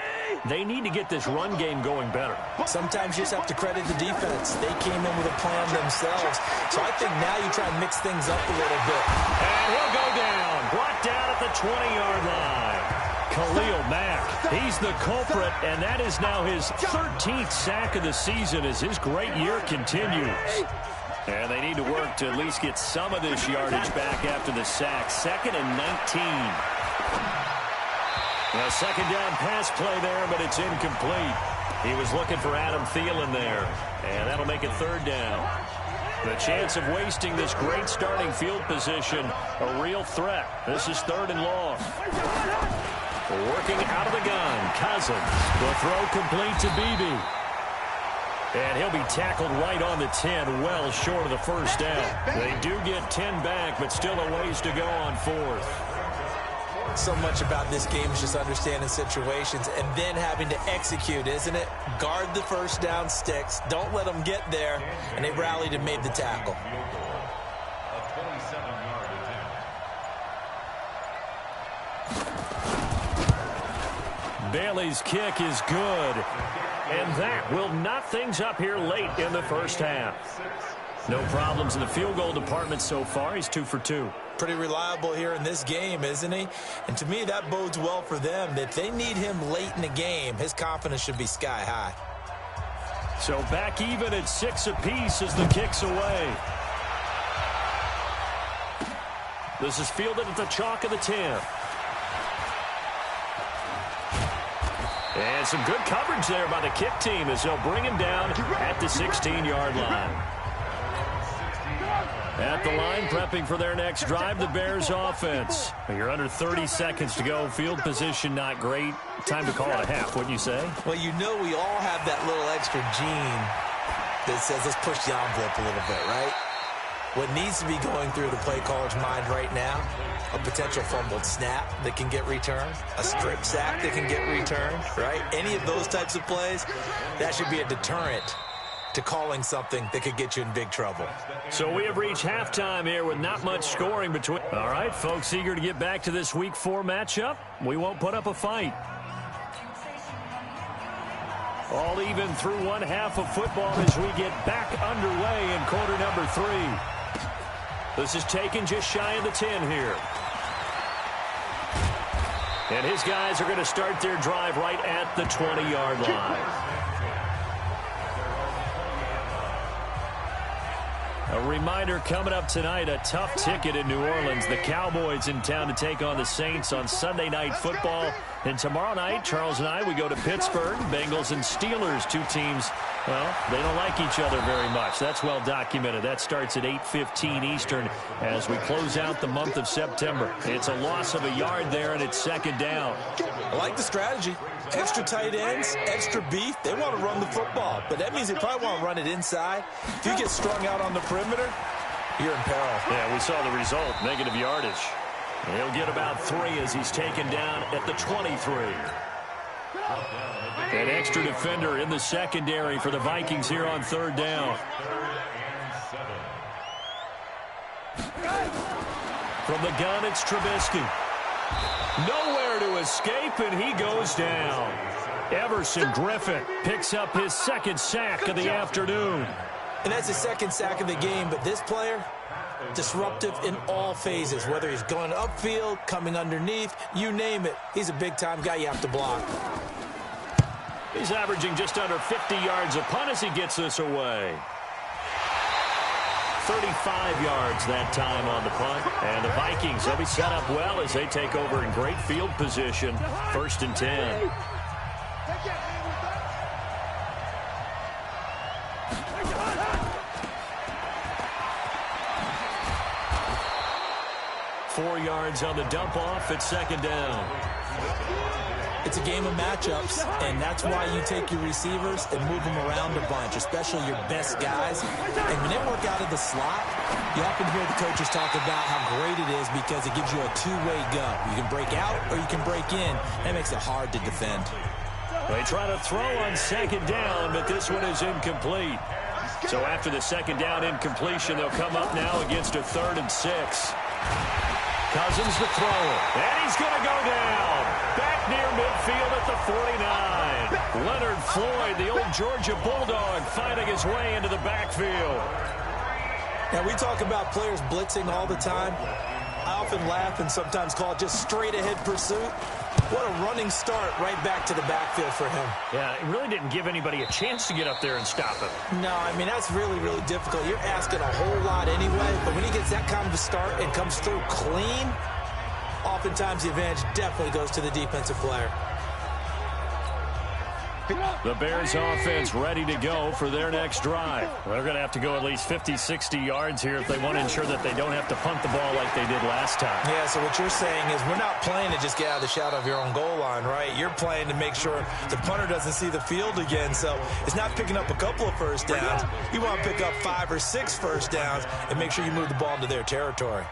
they need to get this run game going better. Sometimes you just have to credit the defense. They came in with a plan themselves. So I think now you try and mix things up a little bit. And he'll go down. Brought down at the 20-yard line. Khalil Mack, he's the culprit, and that is now his 13th sack of the season as his great year continues. And they need to work to at least get some of this yardage back after the sack. 2nd and 19. A 2nd down pass play there, but it's incomplete. He was looking for Adam Thielen there. And that'll make it 3rd down. The chance of wasting this great starting field position, a real threat. This is 3rd and long. Working out of the gun, Cousins. The throw complete to Beebe. And he'll be tackled right on the 10, well short of the 1st down. They do get 10 back, but still a ways to go on 4th. So much about this game is just understanding situations and then having to execute, isn't it? Guard the 1st down sticks. Don't let them get there. And they rallied and made the tackle. Bailey's kick is good. And that will knock things up here late in the 1st half. No problems in the field goal department so far. He's 2 for 2. Pretty reliable here in this game, isn't he? And to me, that bodes well for them. That they need him late in the game, his confidence should be sky high. So back even at 6 apiece as the kick's away. This is fielded at the chalk of the 10. And some good coverage there by the kick team as they'll bring him down at the 16-yard line. At the line, prepping for their next drive, the Bears offense. You're under 30 seconds to go. Field position not great. Time to call it a half, wouldn't you say? Well, you know we all have that little extra gene that says let's push the envelope a little bit, right? What needs to be going through the play caller's mind right now, a potential fumbled snap that can get returned, a strip sack that can get returned, right? Any of those types of plays, that should be a deterrent to calling something that could get you in big trouble. So we have reached halftime here with not much scoring between. All right, folks, eager to get back to this Week 4 matchup. We won't put up a fight. All even through one half of football as we get back underway in quarter number 3. This is taken just shy of the 10 here. And his guys are going to start their drive right at the 20-yard line. A reminder coming up tonight, a tough ticket in New Orleans. The Cowboys in town to take on the Saints on Sunday Night Football. And tomorrow night, Charles and I, we go to Pittsburgh. Bengals and Steelers, two teams, well, they don't like each other very much. That's well documented. That starts at 8:15 Eastern as we close out the month of September. It's a loss of a yard there, and it's second down. I like the strategy. Extra tight ends, extra beef. They want to run the football, but that means they probably want to run it inside. If you get strung out on the perimeter, you're in peril. Yeah, we saw the result, negative yardage. He'll get about 3 as he's taken down at the 23. An extra defender in the secondary for the Vikings here on third down. From the gun, it's Trubisky. Nowhere to escape, and he goes down. Everson Griffin picks up his second sack of the afternoon. And that's his second sack of the game, but this player, disruptive in all phases, whether he's going upfield, coming underneath, you name it. He's a big-time guy you have to block. He's averaging just under 50 yards a punt as he gets this away. 35 yards that time on the punt. And the Vikings, they'll be set up well as they take over in great field position. 1st and 10. 4 yards on the dump-off at second down. It's a game of matchups, and that's why you take your receivers and move them around a bunch, especially your best guys. And when they work out of the slot, you often hear the coaches talk about how great it is because it gives you a two-way go. You can break out or you can break in. That makes it hard to defend. They try to throw on second down, but this one is incomplete. So after the second down incompletion, they'll come up now against a 3rd and 6. Cousins the thrower, and he's going to go down. Back near midfield at the 49. Leonard Floyd, the old Georgia Bulldog, finding his way into the backfield. Now, we talk about players blitzing all the time. I often laugh and sometimes call it just straight-ahead pursuit. What a running start right back to the backfield for him. Yeah, it really didn't give anybody a chance to get up there and stop him. No, I mean, that's really, really difficult. You're asking a whole lot anyway, but when he gets that kind of a start and comes through clean, oftentimes the advantage definitely goes to the defensive player. The Bears offense ready to go for their next drive. They're going to have to go at least 50, 60 yards here if they want to ensure that they don't have to punt the ball like they did last time. Yeah, so what you're saying is we're not playing to just get out of the shadow of your own goal line, right? You're playing to make sure the punter doesn't see the field again. So it's not picking up a couple of first downs. You want to pick up 5 or 6 first downs and make sure you move the ball into their territory.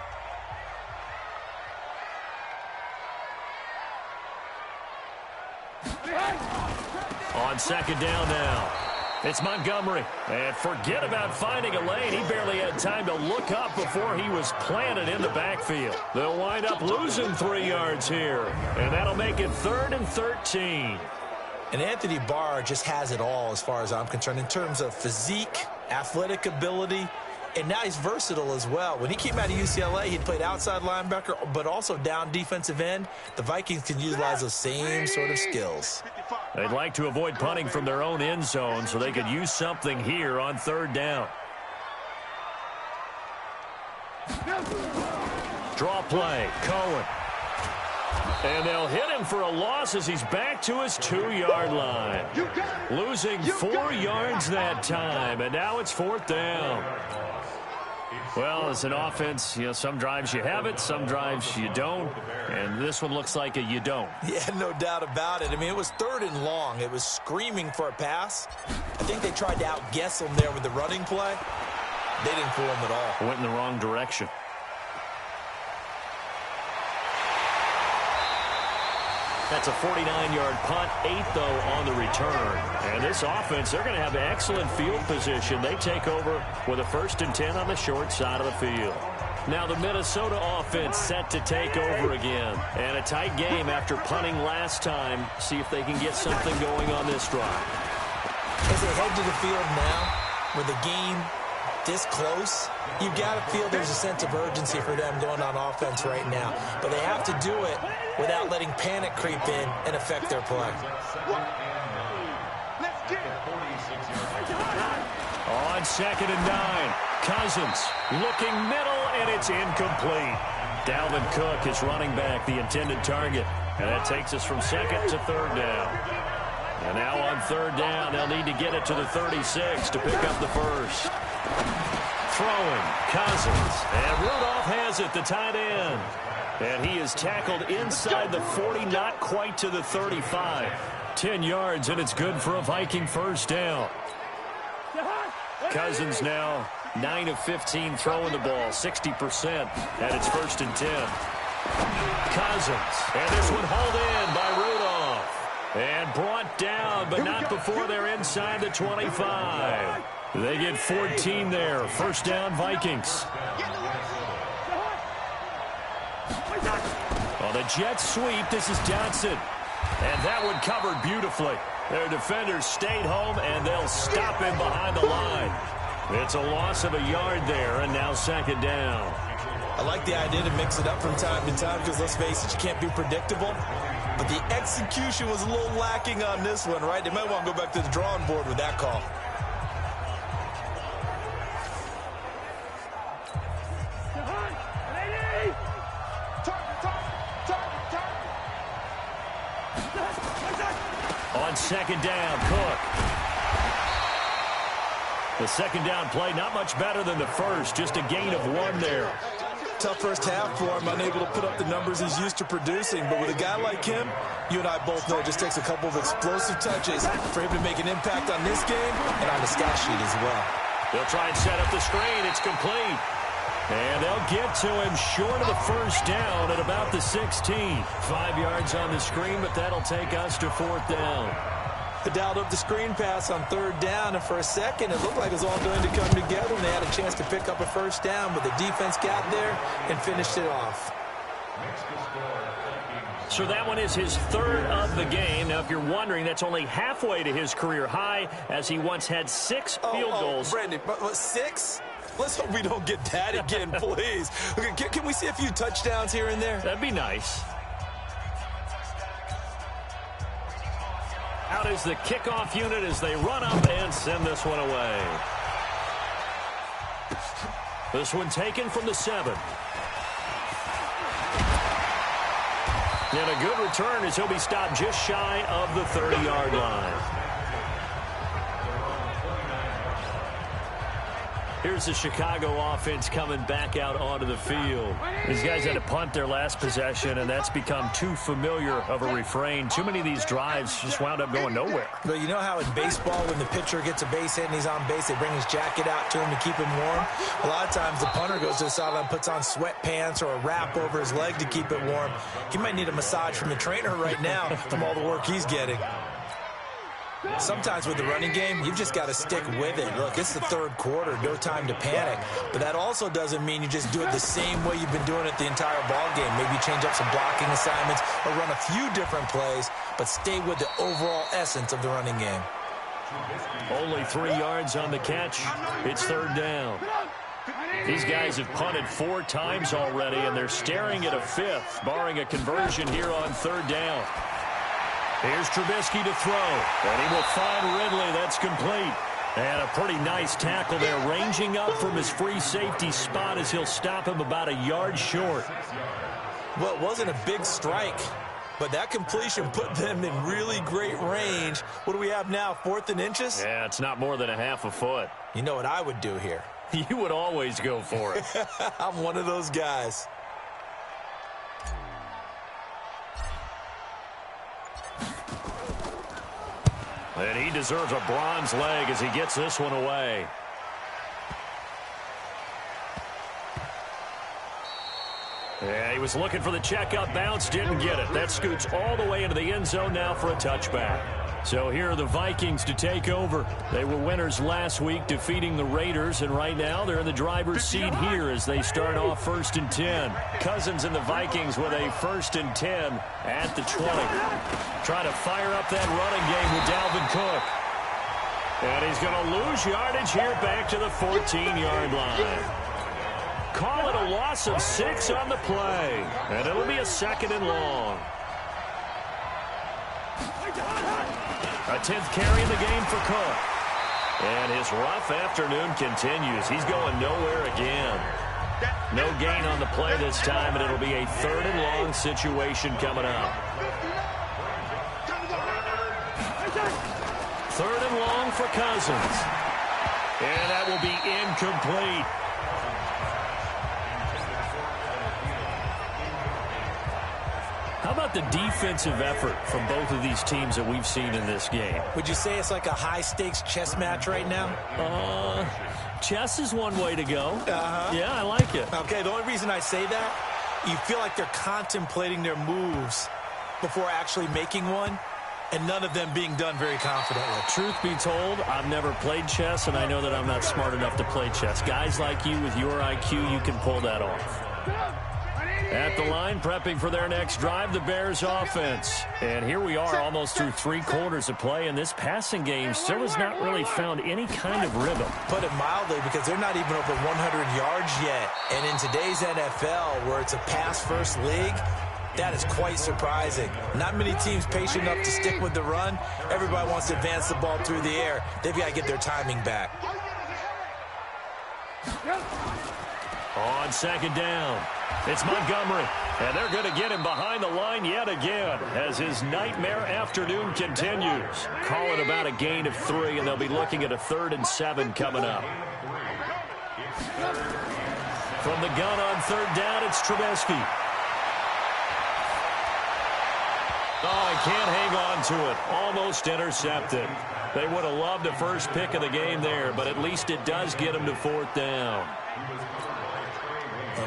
On second down now, it's Montgomery. And forget about finding a lane. He barely had time to look up before he was planted in the backfield. They'll wind up losing 3 yards here. And that'll make it 3rd and 13. And Anthony Barr just has it all as far as I'm concerned in terms of physique, athletic ability, and now he's versatile as well. When he came out of UCLA, he played outside linebacker, but also down defensive end. The Vikings can utilize those same sort of skills. They'd like to avoid punting from their own end zone so they could use something here on 3rd down. Draw play, Cohen. And they'll hit him for a loss as he's back to his 2-yard line. Losing 4 yards that time, and now it's 4th down. Well, as an offense, you know, some drives you have it, some drives you don't, and this one looks like a you don't. Yeah, no doubt about it. I mean, it was 3rd and long. It was screaming for a pass. I think they tried to outguess him there with the running play. They didn't fool him at all. Went in the wrong direction. That's a 49-yard punt, 8 though on the return. And this offense, they're going to have excellent field position. They take over with a 1st and 10 on the short side of the field. Now the Minnesota offense set to take over again. And a tight game after punting last time. See if they can get something going on this drive. As they head to the field now, with the game this close, you've got to feel there's a sense of urgency for them going on offense right now. But they have to do it without letting panic creep in and affect their play. On 2nd and 9, Cousins looking middle, and it's incomplete. Dalvin Cook is running back, the intended target. And that takes us from second to third down. And now on third down, they'll need to get it to the 36 to pick up the first. Throwing, Cousins. And Rudolph has it, the tight end. And he is tackled inside the 40, not quite to the 35. 10 yards, and it's good for a Viking first down. Cousins now 9 of 15 throwing the ball, 60%, and it's 1st and 10. Cousins, and this one hauled in by Rudolph. And brought down, but not before they're inside the 25. They get 14 there. First down, Vikings. On the jet sweep, this is Johnson. And that one covered beautifully. Their defenders stayed home, and they'll stop him behind the line. It's a loss of a yard there, and now second down. I like the idea to mix it up from time to time because, let's face it, you can't be predictable. But the execution was a little lacking on this one, right? They might want to go back to the drawing board with that call. On second down, Cook. The second down play, not much better than the first, just a gain of 1 there. Tough first half for him, unable to put up the numbers he's used to producing. But with a guy like him, you and I both know it just takes a couple of explosive touches for him to make an impact on this game and on the stat sheet as well. They'll try and set up the screen. It's complete. And they'll get to him short of the first down at about the 16. 5 yards on the screen, but that'll take us to 4th down. They dialed up the screen pass on 3rd down, and for a second, it looked like it was all going to come together, and they had a chance to pick up a first down, but the defense got there and finished it off. So that one is his 3rd of the game. Now, if you're wondering, that's only halfway to his career high, as he once had 6 field goals. Brandon, 6? Let's hope we don't get that again, please. Okay, can we see a few touchdowns here and there? That'd be nice. Out is the kickoff unit as they run up and send this one away. This one taken from the 7. And a good return as he'll be stopped just shy of the 30-yard line. Here's the Chicago offense coming back out onto the field. These guys had to punt their last possession, and that's become too familiar of a refrain. Too many of these drives just wound up going nowhere. But you know how in baseball, when the pitcher gets a base hit and he's on base, they bring his jacket out to him to keep him warm? A lot of times the punter goes to the sideline, puts on sweatpants or a wrap over his leg to keep it warm. He might need a massage from the trainer right now from all the work he's getting. Sometimes with the running game, you've just got to stick with it. Look, it's the 3rd quarter, no time to panic. But that also doesn't mean you just do it the same way you've been doing it the entire ball game. Maybe change up some blocking assignments or run a few different plays, but stay with the overall essence of the running game. Only 3 yards on the catch. It's 3rd down. These guys have punted 4 times already, and they're staring at a 5th, barring a conversion here on 3rd down. Here's Trubisky to throw, and he will find Ridley. That's complete. And a pretty nice tackle there, ranging up from his free safety spot as he'll stop him about a yard short. Well, it wasn't a big strike, but that completion put them in really great range. What do we have now, 4th and inches? Yeah, it's not more than a half a foot. You know what I would do here? You would always go for it. I'm one of those guys. And he deserves a bronze leg as he gets this one away. Yeah, he was looking for the checkup bounce, didn't get it. That scoots all the way into the end zone now for a touchback. So here are the Vikings to take over. They were winners last week, defeating the Raiders, and right now they're in the driver's seat here as they start off 1st and 10. Cousins and the Vikings with a 1st and 10 at the 20. Trying to fire up that running game with Dalvin Cook. And he's going to lose yardage here back to the 14-yard line. Call it a loss of 6 on the play, and it'll be a 2nd and long. A 10th carry in the game for Cook. And his rough afternoon continues. He's going nowhere again. No gain on the play this time, and it'll be a 3rd and long situation coming up. 3rd and long for Cousins. And that will be incomplete. How about the defensive effort from both of these teams that we've seen in this game? Would you say it's like a high-stakes chess match right now? Chess is one way to go. Yeah, I like it. Okay, the only reason I say that, you feel like they're contemplating their moves before actually making one, and none of them being done very confidently. Truth be told, I've never played chess, and I know that I'm not smart enough to play chess. Guys like you with your IQ, you can pull that off. At the line, prepping for their next drive, the Bears offense. And here we are almost through 3 quarters of play, and this passing game still has not really found any kind of rhythm. Put it mildly, because they're not even over 100 yards yet. And in today's NFL, where it's a pass-first league, that is quite surprising. Not many teams patient enough to stick with the run. Everybody wants to advance the ball through the air. They've got to get their timing back. On 2nd down, it's Montgomery, and they're going to get him behind the line yet again as his nightmare afternoon continues. Calling about a gain of 3, and they'll be looking at a 3rd and 7 coming up. From the gun on 3rd down, it's Trubisky. Oh, he can't hang on to it. Almost intercepted. They would have loved the first pick of the game there, but at least it does get them to 4th down.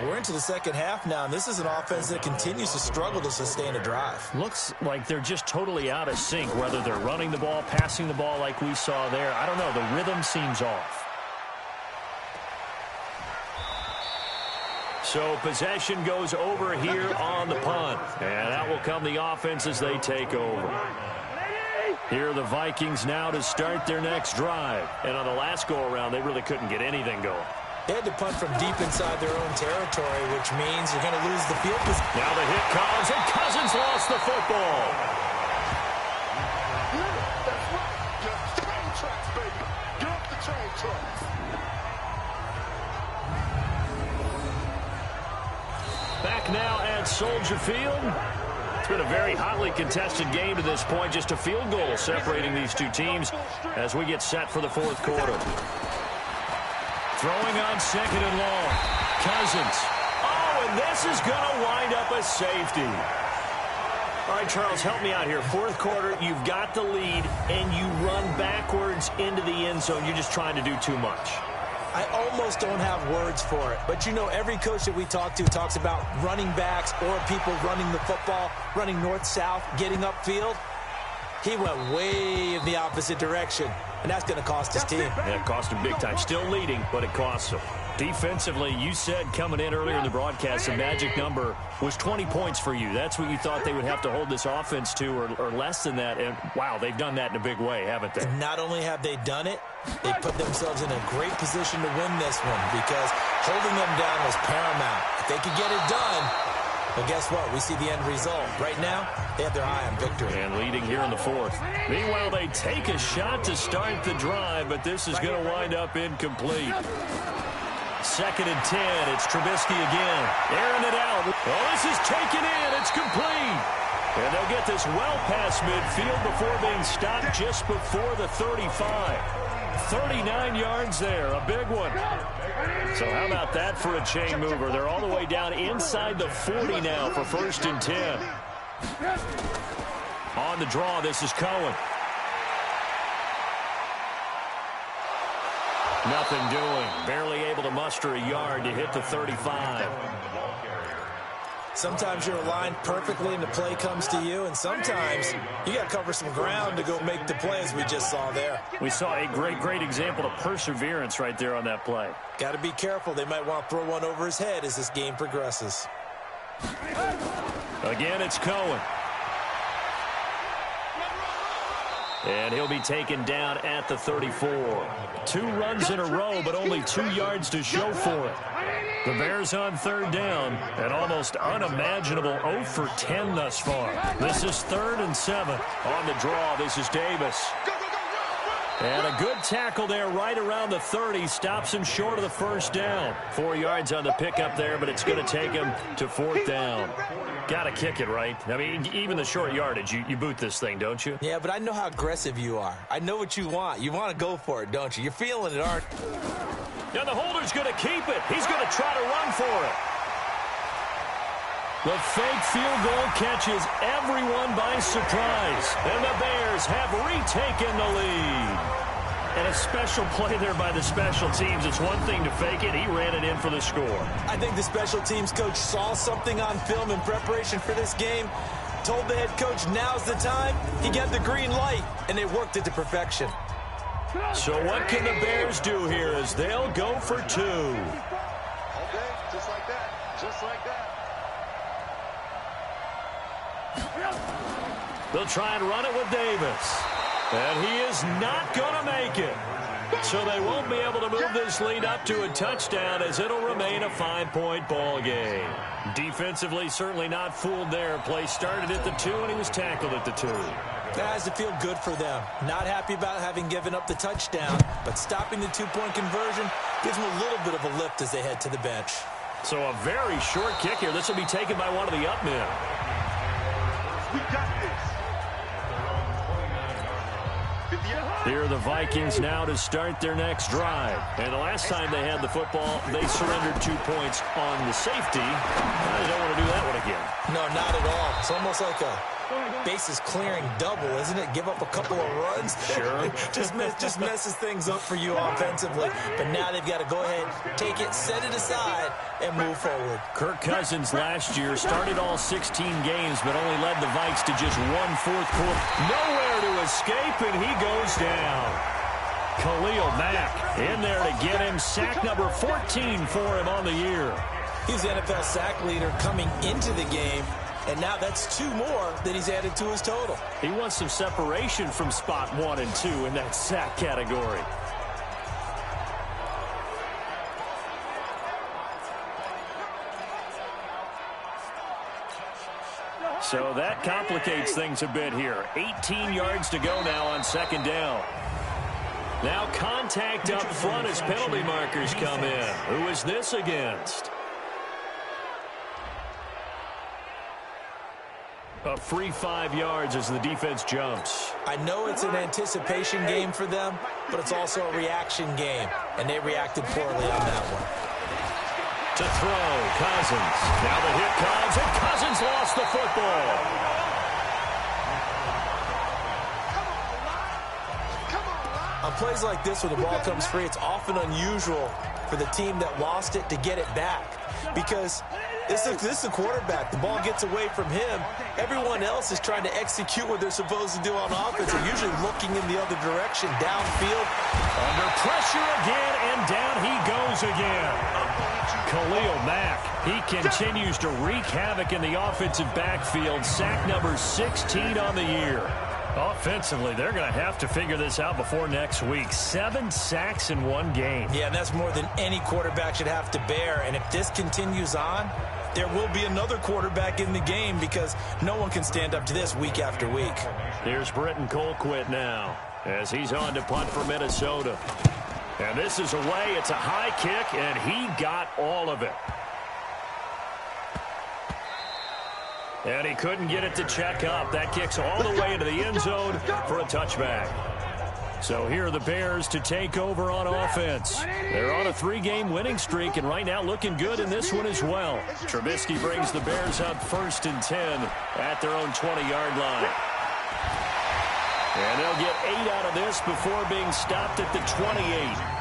We're into the second half now, and this is an offense that continues to struggle to sustain a drive. Looks like they're just totally out of sync, whether they're running the ball, passing the ball like we saw there. I don't know. The rhythm seems off. So possession goes over here on the punt, and that will come the offense as they take over. Here are the Vikings now to start their next drive. And on the last go-around, they really couldn't get anything going. They had to punt from deep inside their own territory, which means you're going to lose the field position. Now the hit comes, and Cousins lost the football. That's right. Just train tracks, baby. Get up the train tracks. Back now at Soldier Field. It's been a very hotly contested game to this point. Just a field goal separating these two teams as we get set for the 4th quarter. Throwing on 2nd and long. Cousins. Oh, and this is going to wind up a safety. All right, Charles, help me out here. 4th quarter, you've got the lead, and you run backwards into the end zone. You're just trying to do too much. I almost don't have words for it. But, you know, every coach that we talk to talks about running backs or people running the football, running north-south, getting upfield. He went way in the opposite direction, and that's going to cost his team. Yeah, it cost him big time. Still leading, but it costs him. Defensively, you said coming in earlier in the broadcast, the magic number was 20 points for you. That's what you thought they would have to hold this offense to, or less than that. And, wow, they've done that in a big way, haven't they? Not only have they done it, they put themselves in a great position to win this one because holding them down was paramount. If they could get it done, well, guess what? We see the end result. Right now, they have their eye on victory. And leading here in the 4th. Meanwhile, they take a shot to start the drive, but this is going to wind up incomplete. 2nd and 10. It's Trubisky again. Airing it out. Oh, this is taken in. It's complete. And they'll get this well past midfield before being stopped just before the 35. 39 yards there. A big one. So how about that for a chain mover? They're all the way down inside the 40 now for 1st and 10. On the draw, this is Cohen. Nothing doing. Barely able to muster a yard to hit the 35. Sometimes you're aligned perfectly and the play comes to you, and sometimes you got to cover some ground to go make the play, as we just saw there. We saw a great example of perseverance right there on that play. Got to be careful. They might want to throw one over his head as this game progresses. Again, it's Cohen. And he'll be taken down at the 34. 2 runs in a row, but only 2 yards to show for it. The Bears on 3rd down, an almost unimaginable 0 for 10 thus far. This is 3rd and 7. On the draw, this is Davis. And a good tackle there right around the 30. Stops him short of the first down. 4 yards on the pickup there, but it's going to take him to 4th down. Got to kick it, right? I mean, even the short yardage, you boot this thing, don't you? Yeah, but I know how aggressive you are. I know what you want. You want to go for it, don't you? You're feeling it, aren't you? And the holder's going to keep it. He's going to try to run for it. The fake field goal catches everyone by surprise. And the Bears have retaken the lead. And a special play there by the special teams. It's one thing to fake it. He ran it in for the score. I think the special teams coach saw something on film in preparation for this game, told the head coach now's the time. He got the green light, and they worked it to perfection. So what can the Bears do here as they'll go for 2? Okay, just like that. Just like that. They'll try and run it with Davis. And he is not going to make it. So they won't be able to move this lead up to a touchdown as it'll remain a 5-point ball game. Defensively, certainly not fooled there. Play started at the 2, and he was tackled at the 2. That has to feel good for them. Not happy about having given up the touchdown, but stopping the 2-point conversion gives them a little bit of a lift as they head to the bench. So a very short kick here. This will be taken by one of the up men. We got this. Here are the Vikings now to start their next drive. And the last time they had the football, they surrendered 2 points on the safety. They don't want to do that one again. No, not at all. It's almost like a bases clearing double, isn't it? Give up a couple of runs. Sure. just messes things up for you offensively. But now they've got to go ahead, take it, set it aside, and move forward. Kirk Cousins last year started all 16 games, but only led the Vikes to just 1 fourth quarter. Nowhere to escape, and he goes down. Khalil Mack in there to get him. Sack number 14 for him on the year. He's the NFL sack leader coming into the game. And now that's 2 more that he's added to his total. He wants some separation from spot 1 and 2 in that sack category. So that complicates things a bit here. 18 yards to go now on 2nd down. Now contact up front as penalty markers come in. Who is this against? A free 5 yards as the defense jumps. I know it's an anticipation game for them, but it's also a reaction game, and they reacted poorly on that one. To throw, Cousins. Now the hit comes, and Cousins lost the football. On plays like this where the ball comes free, it's often unusual for the team that lost it to get it back, because this is the quarterback. The ball gets away from him. Everyone else is trying to execute what they're supposed to do on offense. They're usually looking in the other direction, downfield. Under pressure again, and down he goes again. Khalil Mack, he continues to wreak havoc in the offensive backfield. Sack number 16 on the year. Offensively, they're going to have to figure this out before next week. 7 sacks in 1 game. Yeah, and that's more than any quarterback should have to bear. And if this continues on, there will be another quarterback in the game, because no one can stand up to this week after week. Here's Britton Colquitt now as he's on to punt for Minnesota. And this is away. It's a high kick, and he got all of it. And he couldn't get it to check up. That kicks all the way into the end zone for a touchback. So here are the Bears to take over on offense. They're on a 3-game winning streak, and right now looking good in this one as well. Trubisky brings the Bears up 1st and 10 at their own 20-yard line. And they'll get 8 out of this before being stopped at the 28.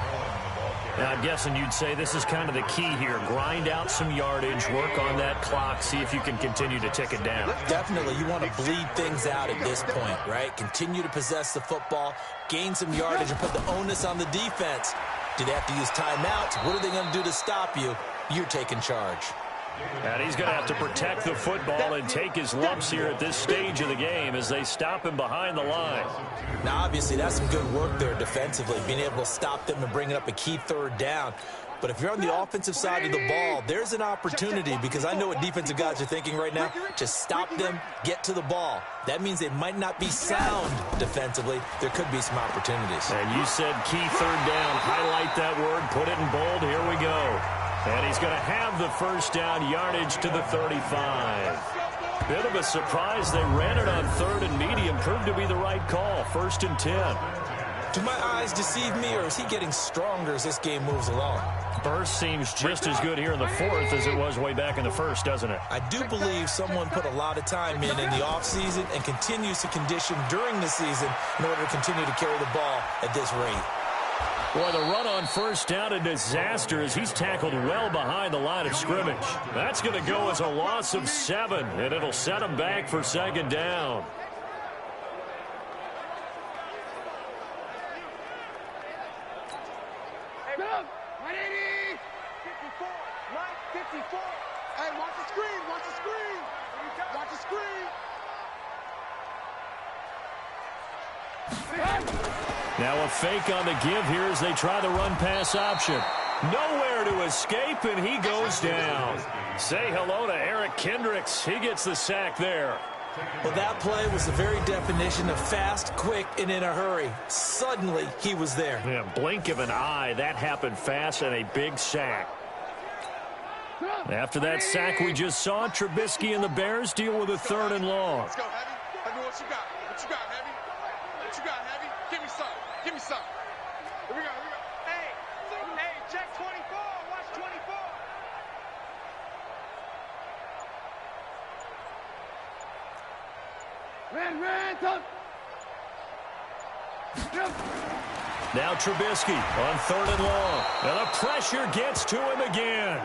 Now, I'm guessing you'd say this is kind of the key here. Grind out some yardage, work on that clock, see if you can continue to tick it down. Definitely, you want to bleed things out at this point, right? Continue to possess the football, gain some yardage, and put the onus on the defense. Do they have to use timeouts? What are they going to do to stop you? You're taking charge. And he's going to have to protect the football and take his lumps here at this stage of the game as they stop him behind the line. Now, obviously, that's some good work there defensively, being able to stop them and bring up a key 3rd down. But if you're on the offensive side of the ball, there's an opportunity, because I know what defensive guys are thinking right now. Just stop them, get to the ball. That means they might not be sound defensively. There could be some opportunities. And you said key third down. Highlight that word, put it in bold. Here we go. And he's going to have the first down, yardage to the 35. Bit of a surprise. They ran it on third and medium. Proved to be the right call. 1st and 10. Do my eyes deceive me, or is he getting stronger as this game moves along? Burst seems just as good here in the 4th as it was way back in the 1st, doesn't it? I do believe someone put a lot of time in the offseason and continues to condition during the season in order to continue to carry the ball at this rate. Boy, the run on first down, a disaster as he's tackled well behind the line of scrimmage. That's going to go as a loss of 7, and it'll set him back for 2nd down. Hey, 180! 54, right, 54. Hey, watch the screen, watch the screen. Watch the screen. Now a fake on the give here as they try the run-pass option. Nowhere to escape, and he goes down. Say hello to Eric Kendricks. He gets the sack there. Well, that play was the very definition of fast, quick, and in a hurry. Suddenly, he was there. Yeah, blink of an eye. That happened fast, and a big sack. After that sack we just saw, Trubisky and the Bears deal with a 3rd and long. Let's go, Heavy. I know what you got. What you got, Heavy? What you got, Heavy? Give me some. Give me some. Here we go. Here we go. Hey, check 24. Watch 24. Ran, touch. Now Trubisky on 3rd and long. And the pressure gets to him again.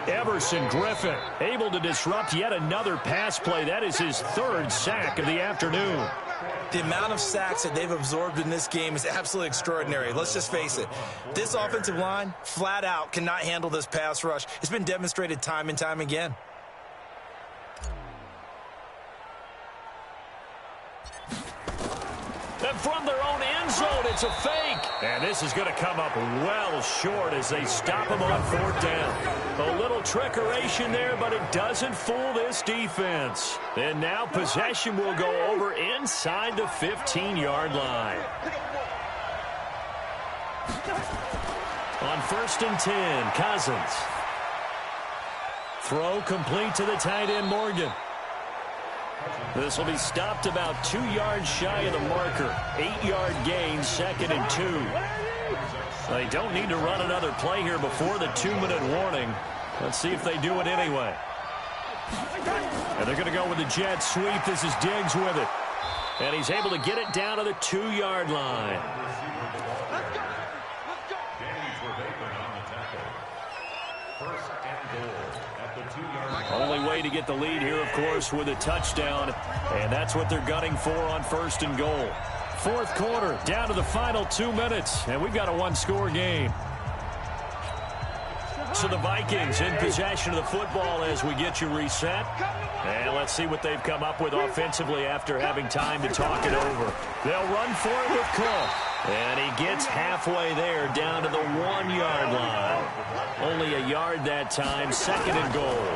Everson Griffin able to disrupt yet another pass play. That is his 3rd sack of the afternoon. The amount of sacks that they've absorbed in this game is absolutely extraordinary. Let's just face it. This offensive line, flat out, cannot handle this pass rush. It's been demonstrated time and time again. And from their own end zone, it's a fake. And this is going to come up well short as they stop him on 4th down. A little trickeration there, but it doesn't fool this defense. And now possession will go over inside the 15-yard line. On 1st and 10, Cousins. Throw complete to the tight end, Morgan. This will be stopped about 2 yards shy of the marker. 8-yard gain, 2nd and 2. They don't need to run another play here before the 2-minute warning. Let's see if they do it anyway. And they're going to go with the jet sweep. This is Diggs with it. And he's able to get it down to the 2-yard line. Only way to get the lead here, of course, with a touchdown. And that's what they're gunning for on 1st and goal. 4th quarter, down to the final 2 minutes. And we've got a 1-score game. So the Vikings in possession of the football as we get you reset. And let's see what they've come up with offensively after having time to talk it over. They'll run for it with Cook. And he gets halfway there down to the 1-yard line. Only a yard that time, 2nd and goal.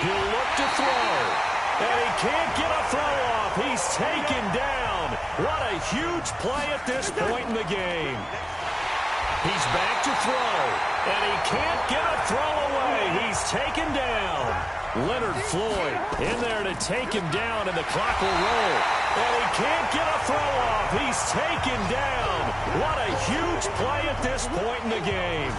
He'll look to throw. And he can't get a throw off. He's taken down. What a huge play at this point in the game. He's back to throw. And he can't get a throw away. He's taken down. Leonard Floyd in there to take him down, and the clock will roll. And he can't get a throw off. He's taken down. What a huge play at this point in the game.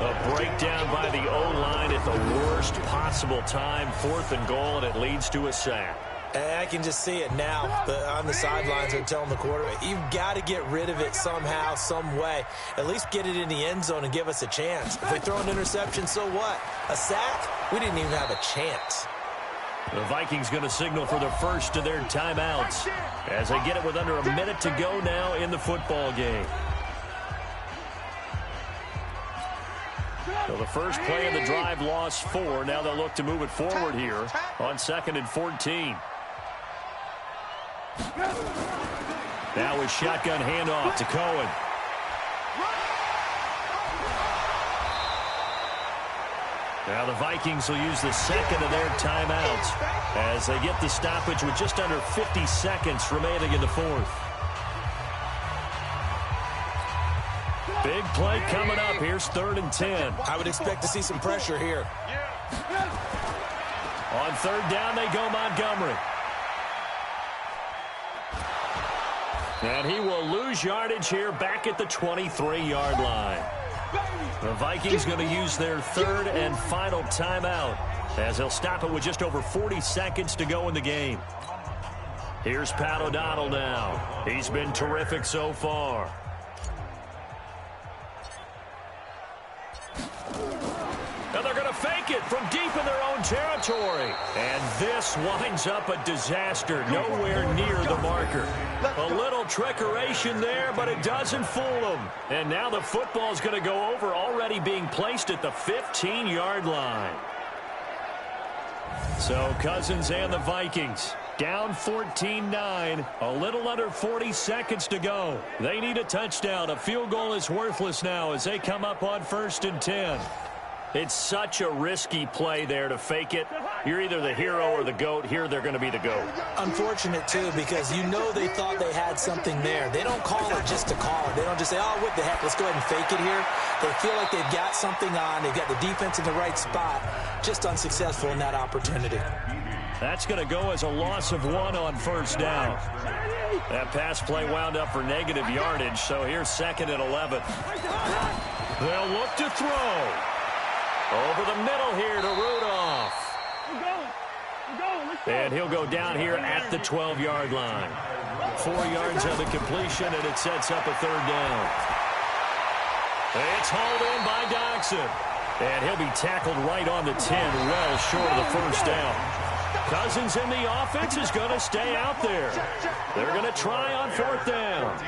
A breakdown by the O-line at the worst possible time. 4th and goal, and it leads to a sack. And I can just see it now. On the sidelines, they're telling the quarterback, you've got to get rid of it somehow, some way. At least get it in the end zone and give us a chance. If we throw an interception, so what? A sack? We didn't even have a chance. The Vikings going to signal for the first of their timeouts as they get it with under a minute to go now in the football game. So the first play of the drive lost 4. Now they'll look to move it forward here on 2nd and 14. Now with shotgun handoff to Cohen. Now the Vikings will use the second of their timeouts as they get the stoppage with just under 50 seconds remaining in the fourth. Big play coming up. Here's 3rd and 10. I would expect to see some pressure here. On 3rd down, they go Montgomery. And he will lose yardage here back at the 23-yard line. The Vikings going to use their 3rd and final timeout as they'll stop it with just over 40 seconds to go in the game. Here's Pat O'Donnell now. He's been terrific so far. Now they're going to fake it from deep in their own territory. And this winds up a disaster nowhere near the marker. A little trickeration there, but it doesn't fool them. And now the football's going to go over, already being placed at the 15-yard line. So Cousins and the Vikings down 14-9, a little under 40 seconds to go. They need a touchdown. A field goal is worthless now as they come up on 1st and 10. It's such a risky play there to fake it. You're either the hero or the GOAT. Here they're going to be the GOAT. Unfortunate, too, because you know they thought they had something there. They don't call it just to call it. They don't just say, oh, what the heck, let's go ahead and fake it here. They feel like they've got something on. They've got the defense in the right spot. Just unsuccessful in that opportunity. That's going to go as a loss of 1 on 1st down. That pass play wound up for negative yardage, so here's 2nd and 11. They'll look to throw. Over the middle here to Rudolph. And he'll go down here at the 12-yard line. 4 yards on the completion, and it sets up a 3rd down. It's hauled in by Doxson. And he'll be tackled right on the 10, well short of the 1st down. Cousins in the offense is going to stay out there. They're going to try on 4th down.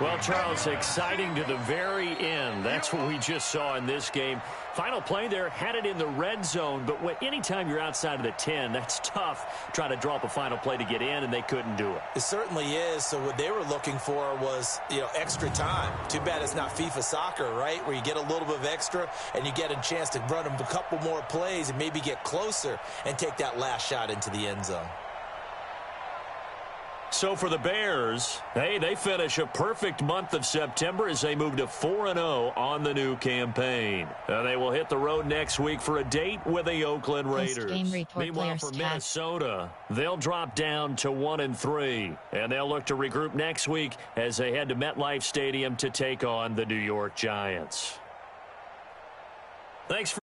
Well, Charles, exciting to the very end. That's what we just saw in this game. Final play there, had it in the red zone, but anytime you're outside of the 10, that's tough. Trying to draw up a final play to get in, and they couldn't do it. It certainly is. So what they were looking for was, extra time. Too bad it's not FIFA soccer, right, where you get a little bit of extra and you get a chance to run them a couple more plays and maybe get closer and take that last shot into the end zone. So for the Bears, hey, they finish a perfect month of September as they move to 4-0 on the new campaign. They will hit the road next week for a date with the Oakland Raiders. Meanwhile, for Minnesota, they'll drop down to 1-3, and they'll look to regroup next week as they head to MetLife Stadium to take on the New York Giants. Thanks for